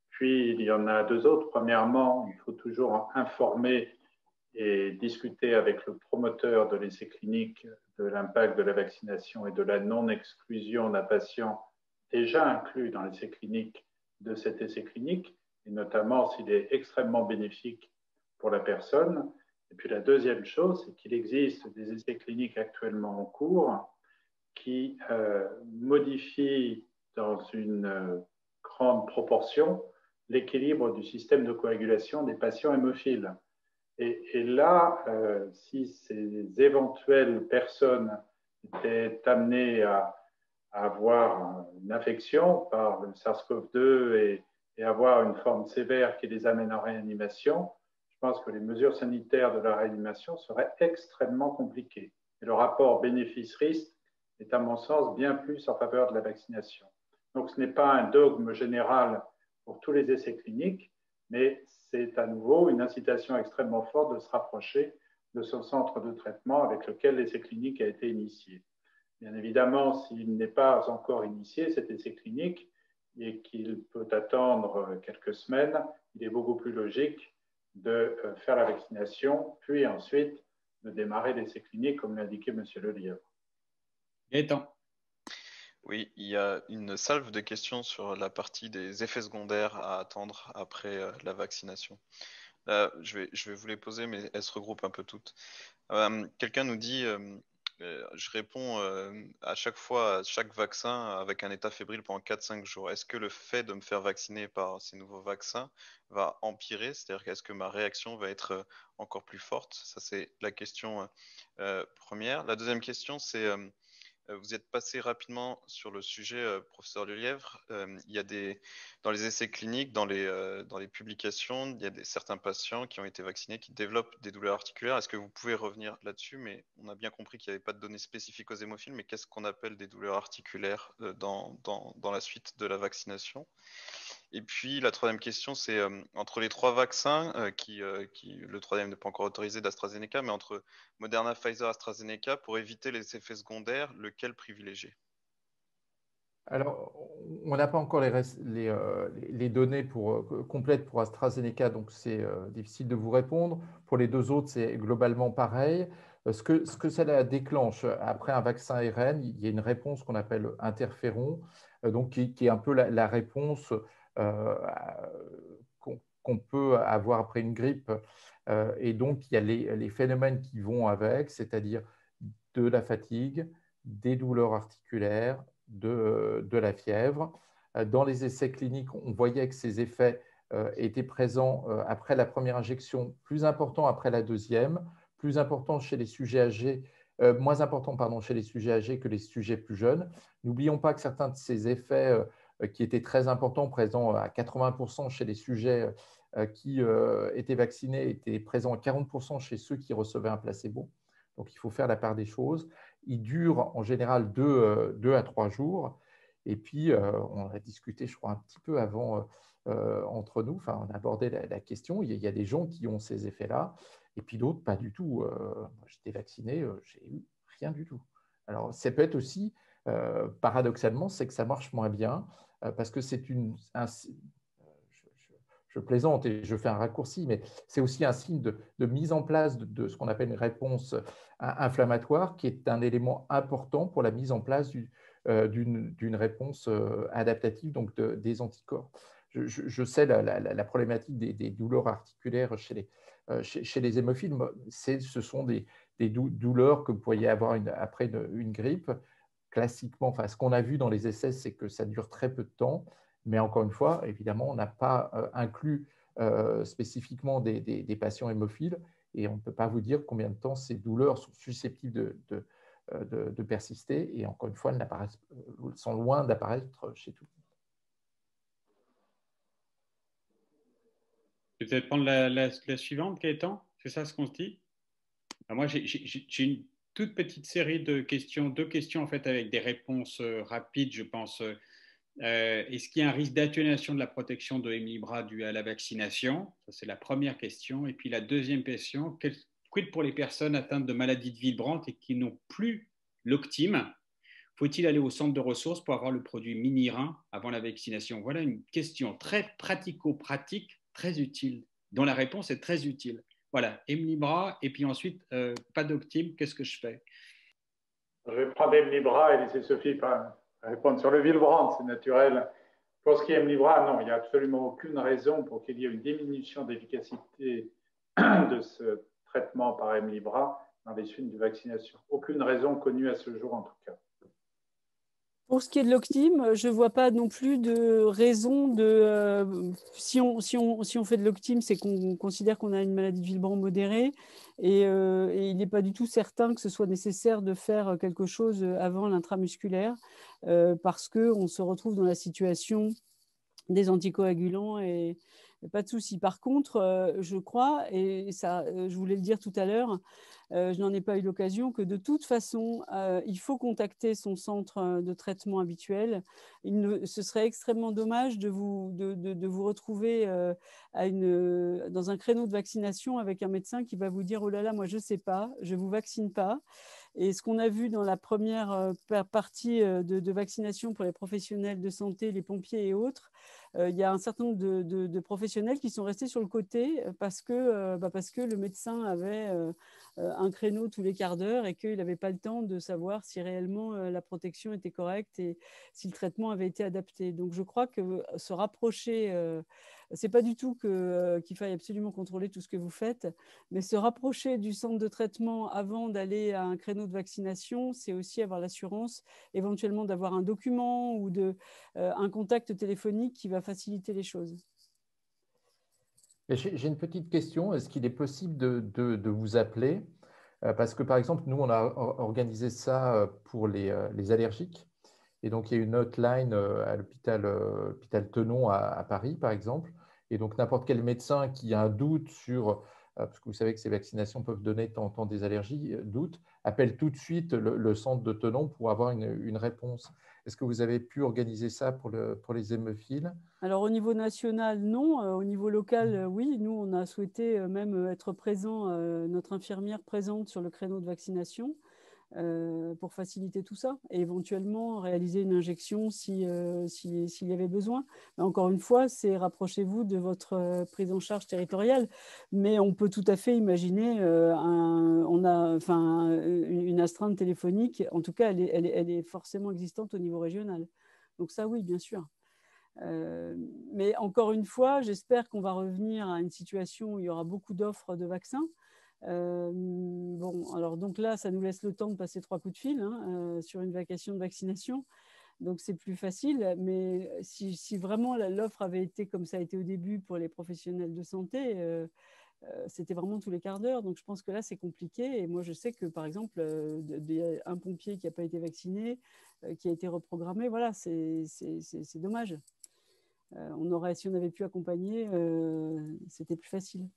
Puis, il y en a 2 autres. Premièrement, il faut toujours informer et discuter avec le promoteur de l'essai clinique de l'impact de la vaccination et de la non-exclusion d'un patient déjà inclus dans l'essai clinique de cet essai clinique, et notamment s'il est extrêmement bénéfique pour la personne. Et puis la deuxième chose, c'est qu'il existe des essais cliniques actuellement en cours qui modifie dans une grande proportion l'équilibre du système de coagulation des patients hémophiles. Et là, si ces éventuelles personnes étaient amenées à avoir une infection par le SARS-CoV-2 et avoir une forme sévère qui les amène en réanimation, je pense que les mesures sanitaires de la réanimation seraient extrêmement compliquées. Et le rapport bénéfice-risque est, à mon sens, bien plus en faveur de la vaccination. Donc, ce n'est pas un dogme général pour tous les essais cliniques, mais c'est à nouveau une incitation extrêmement forte de se rapprocher de ce centre de traitement avec lequel l'essai clinique a été initié. Bien évidemment, s'il n'est pas encore initié, cet essai clinique, et qu'il peut attendre quelques semaines, il est beaucoup plus logique de faire la vaccination, puis ensuite de démarrer l'essai clinique, comme l'indiquait M. Lelièvre. Gaëtan. Oui, il y a une salve de questions sur la partie des effets secondaires à attendre après la vaccination. Je vais vous les poser, mais elles se regroupent un peu toutes. Quelqu'un nous dit, je réponds à chaque fois, à chaque vaccin, avec un état fébrile pendant 4-5 jours. Est-ce que le fait de me faire vacciner par ces nouveaux vaccins va empirer? C'est-à-dire est-ce que ma réaction va être encore plus forte? Ça, c'est la question première. La deuxième question, c'est... vous êtes passé rapidement sur le sujet, professeur Lelièvre. Il y a dans les essais cliniques, dans les publications, il y a certains patients qui ont été vaccinés qui développent des douleurs articulaires. Est-ce que vous pouvez revenir là-dessus? Mais on a bien compris qu'il n'y avait pas de données spécifiques aux hémophiles, mais qu'est-ce qu'on appelle des douleurs articulaires dans la suite de la vaccination? Et puis la troisième question, c'est entre les trois vaccins, le troisième n'est pas encore autorisé d'AstraZeneca, mais entre Moderna, Pfizer, AstraZeneca, pour éviter les effets secondaires, lequel privilégier? Alors, on n'a pas encore les données complètes pour AstraZeneca, donc c'est difficile de vous répondre. Pour les deux autres, c'est globalement pareil. Ce que ça déclenche après un vaccin ARN, il y a une réponse qu'on appelle interféron, donc qui est un peu la réponse qu'on peut avoir après une grippe. Et donc, il y a les phénomènes qui vont avec, c'est-à-dire de la fatigue, des douleurs articulaires, de la fièvre. Dans les essais cliniques, on voyait que ces effets étaient présents après la première injection, plus importants après la deuxième, plus importants chez les sujets âgés, moins importants chez les sujets âgés que les sujets plus jeunes. N'oublions pas que certains de ces effets qui étaient très importants, présents à 80% chez les sujets qui étaient vaccinés, étaient présents à 40% chez ceux qui recevaient un placebo. Donc, il faut faire la part des choses. Il dure en général 2 à 3 jours. Et puis, on a discuté, je crois, un petit peu avant entre nous. Enfin, on a abordé la question. Il y a des gens qui ont ces effets-là, et puis d'autres, pas du tout. J'étais vacciné, j'ai eu rien du tout. Alors, ça peut être aussi, paradoxalement, c'est que ça marche moins bien, parce que c'est je plaisante et je fais un raccourci, mais c'est aussi un signe de mise en place de ce qu'on appelle une réponse inflammatoire, qui est un élément important pour la mise en place d'une réponse adaptative, donc des anticorps. Je sais la problématique des douleurs articulaires chez les hémophiles. Ce sont des douleurs que vous pourriez avoir après une grippe. Classiquement, enfin, ce qu'on a vu dans les essais, c'est que ça dure très peu de temps. Mais encore une fois, évidemment, on n'a pas inclus spécifiquement des patients hémophiles, et on ne peut pas vous dire combien de temps ces douleurs sont susceptibles de persister. Et encore une fois, elles sont loin d'apparaître chez tout le monde. Peut-être prendre la suivante, Gaëtan? C'est ça ce qu'on se dit? Alors moi, j'ai une toute petite série de questions, 2 questions en fait avec des réponses rapides, je pense. Est-ce qu'il y a un risque d'atténuation de la protection de Hemlibra dû à la vaccination? Ça, c'est la première question. Et puis la deuxième question, quid pour les personnes atteintes de maladies de Willebrand et qui n'ont plus l'Octime? Faut-il aller au centre de ressources pour avoir le produit Minirin avant la vaccination? Voilà une question très pratico-pratique, très utile, dont la réponse est très utile. Voilà, Hemlibra, et puis ensuite, pas d'Octime, qu'est-ce que je fais? Je vais prendre Hemlibra et laisser Sophie répondre sur le Willebrand, c'est naturel. Pour ce qui est Hemlibra, non, il n'y a absolument aucune raison pour qu'il y ait une diminution d'efficacité de ce traitement par Hemlibra dans les suites de vaccination. Aucune raison connue à ce jour, en tout cas. Pour ce qui est de l'Octime, je ne vois pas non plus de raison de… si on fait de l'Octime, c'est qu'on considère qu'on a une maladie de Willebrand modérée et il n'est pas du tout certain que ce soit nécessaire de faire quelque chose avant l'intramusculaire parce qu'on se retrouve dans la situation des anticoagulants et pas de souci. Par contre, je crois, et ça, je voulais le dire tout à l'heure, je n'en ai pas eu l'occasion, que de toute façon, il faut contacter son centre de traitement habituel. Ce serait extrêmement dommage de vous retrouver dans un créneau de vaccination avec un médecin qui va vous dire « Oh là là, moi je ne sais pas, je ne vous vaccine pas ». Et ce qu'on a vu dans la première partie de vaccination pour les professionnels de santé, les pompiers et autres, il y a un certain nombre de professionnels qui sont restés sur le côté parce que le médecin avait un créneau tous les quarts d'heure et qu'il n'avait pas le temps de savoir si réellement la protection était correcte et si le traitement avait été adapté. Donc je crois que se rapprocher, c'est pas du tout qu'il faille absolument contrôler tout ce que vous faites, mais se rapprocher du centre de traitement avant d'aller à un créneau de vaccination, c'est aussi avoir l'assurance éventuellement d'avoir un document ou un contact téléphonique qui va faciliter les choses. J'ai une petite question. Est-ce qu'il est possible de vous appeler? Parce que, par exemple, nous, on a organisé ça pour les allergiques. Et donc, il y a une hotline à l'hôpital Tenon à Paris, par exemple. Et donc, n'importe quel médecin qui a un doute sur, parce que vous savez que ces vaccinations peuvent donner de temps en temps des allergies, doute, appelle tout de suite le centre de Tenon pour avoir une réponse. Est-ce que vous avez pu organiser ça pour les hémophiles? Alors, au niveau national, non. Au niveau local, oui. Nous, on a souhaité même être présent, notre infirmière présente sur le créneau de vaccination pour faciliter tout ça et éventuellement réaliser une injection s'il y avait besoin. Mais encore une fois, c'est rapprochez-vous de votre prise en charge territoriale. Mais on peut tout à fait imaginer une astreinte téléphonique. En tout cas, elle est forcément existante au niveau régional. Donc ça, oui, bien sûr. Mais encore une fois, j'espère qu'on va revenir à une situation où il y aura beaucoup d'offres de vaccins. Bon, alors donc là, ça nous laisse le temps de passer 3 coups de fil sur une vacation de vaccination. Donc c'est plus facile. Mais si vraiment l'offre avait été comme ça a été au début pour les professionnels de santé, c'était vraiment tous les quarts d'heure. Donc je pense que là, c'est compliqué. Et moi, je sais que, par exemple, un pompier qui n'a pas été vacciné, qui a été reprogrammé, voilà, c'est dommage. Si on avait pu accompagner, c'était plus facile.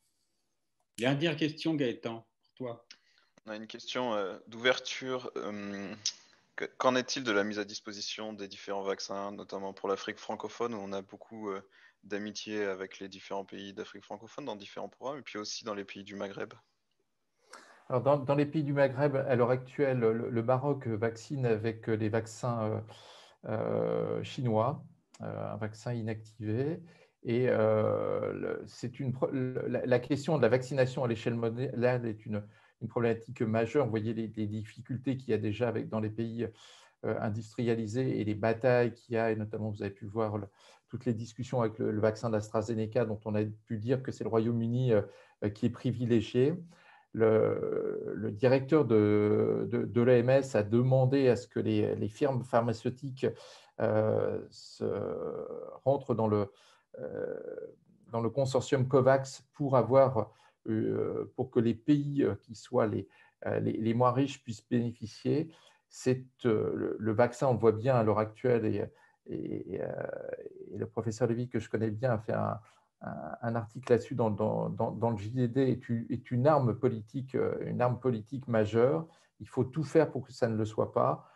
Dernière question, Gaëtan, pour toi. On a une question d'ouverture. Qu'en est-il de la mise à disposition des différents vaccins, notamment pour l'Afrique francophone, où on a beaucoup d'amitié avec les différents pays d'Afrique francophone dans différents programmes, et puis aussi dans les pays du Maghreb? Alors dans les pays du Maghreb, à l'heure actuelle, le Maroc vaccine avec les vaccins chinois, un vaccin inactivé. Et la question de la vaccination à l'échelle mondiale est une problématique majeure. Vous voyez les difficultés qu'il y a déjà dans les pays industrialisés et les batailles qu'il y a, et notamment vous avez pu voir toutes les discussions avec le vaccin d'AstraZeneca, dont on a pu dire que c'est le Royaume-Uni qui est privilégié. Le directeur de l'OMS a demandé à ce que les firmes pharmaceutiques rentrent dans le consortium COVAX pour que les pays qui soient les moins riches puissent bénéficier. Le vaccin, on le voit bien à l'heure actuelle, et le professeur Lévy, que je connais bien, a fait un article là-dessus dans le JDD, est une arme politique majeure. Il faut tout faire pour que ça ne le soit pas,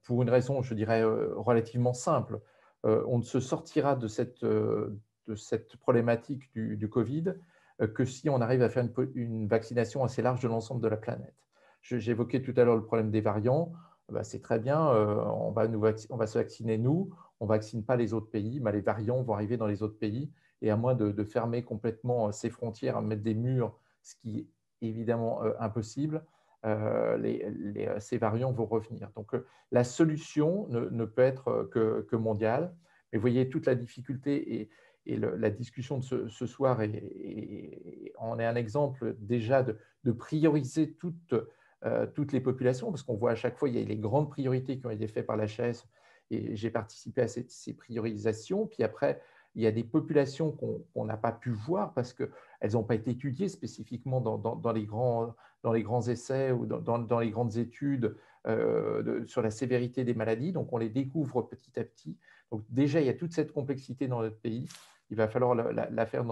pour une raison, je dirais, relativement simple. On ne se sortira de cette problématique du Covid que si on arrive à faire une vaccination assez large de l'ensemble de la planète. J'évoquais tout à l'heure le problème des variants. C'est très bien, on va se vacciner nous, on ne vaccine pas les autres pays, mais les variants vont arriver dans les autres pays. Et à moins de fermer complètement ces frontières, à mettre des murs, ce qui est évidemment impossible, ces variants vont revenir. Donc la solution ne peut être que mondiale. Mais vous voyez toute la difficulté et la discussion de ce soir en est un exemple déjà de prioriser toutes les populations, parce qu'on voit à chaque fois, il y a les grandes priorités qui ont été faites par l'HAS, et j'ai participé à ces priorisations. Puis après, il y a des populations qu'on n'a pas pu voir parce qu'elles n'ont pas été étudiées spécifiquement dans les grands essais ou dans les grandes études sur la sévérité des maladies. Donc, on les découvre petit à petit. Donc, déjà, il y a toute cette complexité dans notre pays. Il va falloir la faire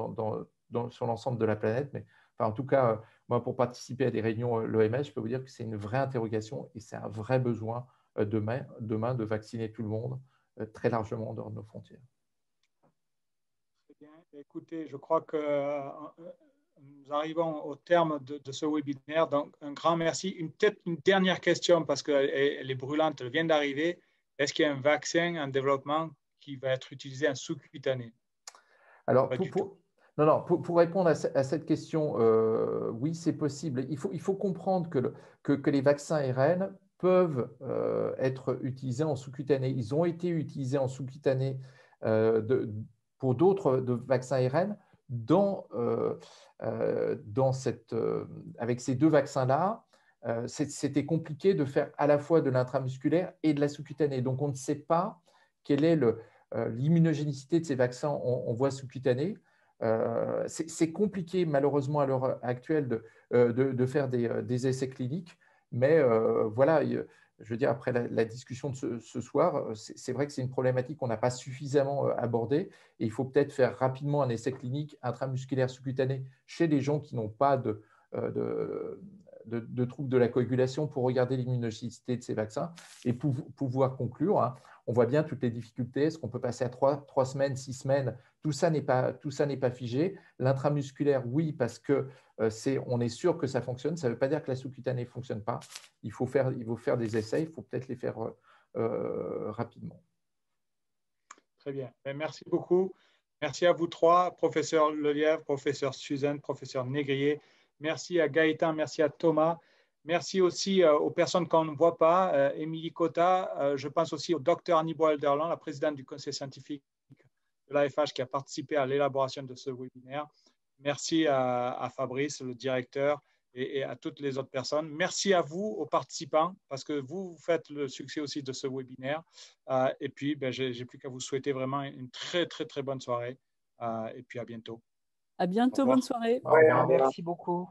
sur l'ensemble de la planète. Mais enfin, en tout cas, moi, pour participer à des réunions l'OMS, je peux vous dire que c'est une vraie interrogation et c'est un vrai besoin demain de vacciner tout le monde très largement en dehors de nos frontières. Bien. Écoutez, je crois que nous arrivons au terme de ce webinaire. Donc, un grand merci. Peut-être une dernière question parce qu'elle est brûlante, elle vient d'arriver. Est-ce qu'il y a un vaccin en développement qui va être utilisé en sous-cutané? Alors, pour répondre à cette question, oui, c'est possible. Il faut comprendre que les vaccins ARN peuvent être utilisés en sous-cutané. Ils ont été utilisés en sous-cutané pour d'autres vaccins ARN avec ces deux vaccins-là. C'était compliqué de faire à la fois de l'intramusculaire et de la sous-cutanée. Donc, on ne sait pas quelle est l'immunogénicité de ces vaccins en voie sous-cutanée. C'est compliqué, malheureusement, à l'heure actuelle, de faire des essais cliniques. Mais voilà, je veux dire, après la discussion de ce soir, c'est vrai que c'est une problématique qu'on n'a pas suffisamment abordée. Et il faut peut-être faire rapidement un essai clinique intramusculaire sous-cutané chez des gens qui n'ont pas de troubles de la coagulation pour regarder l'immunogénicité de ces vaccins et pouvoir conclure. Hein. On voit bien toutes les difficultés. Est-ce qu'on peut passer à 3 semaines, 6 semaines? Tout ça n'est pas figé. L'intramusculaire, oui, parce qu'on est sûr que ça fonctionne. Ça ne veut pas dire que la sous-cutanée ne fonctionne pas. Il faut faire des essais. Il faut peut-être les faire rapidement. Très bien. Merci beaucoup. Merci à vous trois, professeur Lelièvre, professeur Suzanne, professeur Négrier. Merci à Gaëtan, merci à Thomas. Merci aussi aux personnes qu'on ne voit pas. Émilie Cotta, je pense aussi au docteur Annie Boilderland, la présidente du conseil scientifique de l'AFH qui a participé à l'élaboration de ce webinaire. Merci à Fabrice, le directeur, et à toutes les autres personnes. Merci à vous, aux participants, parce que vous faites le succès aussi de ce webinaire. Et puis, je n'ai plus qu'à vous souhaiter vraiment une très, très, très bonne soirée. Et puis, à bientôt. À bientôt, bonne soirée. Ouais, merci beaucoup.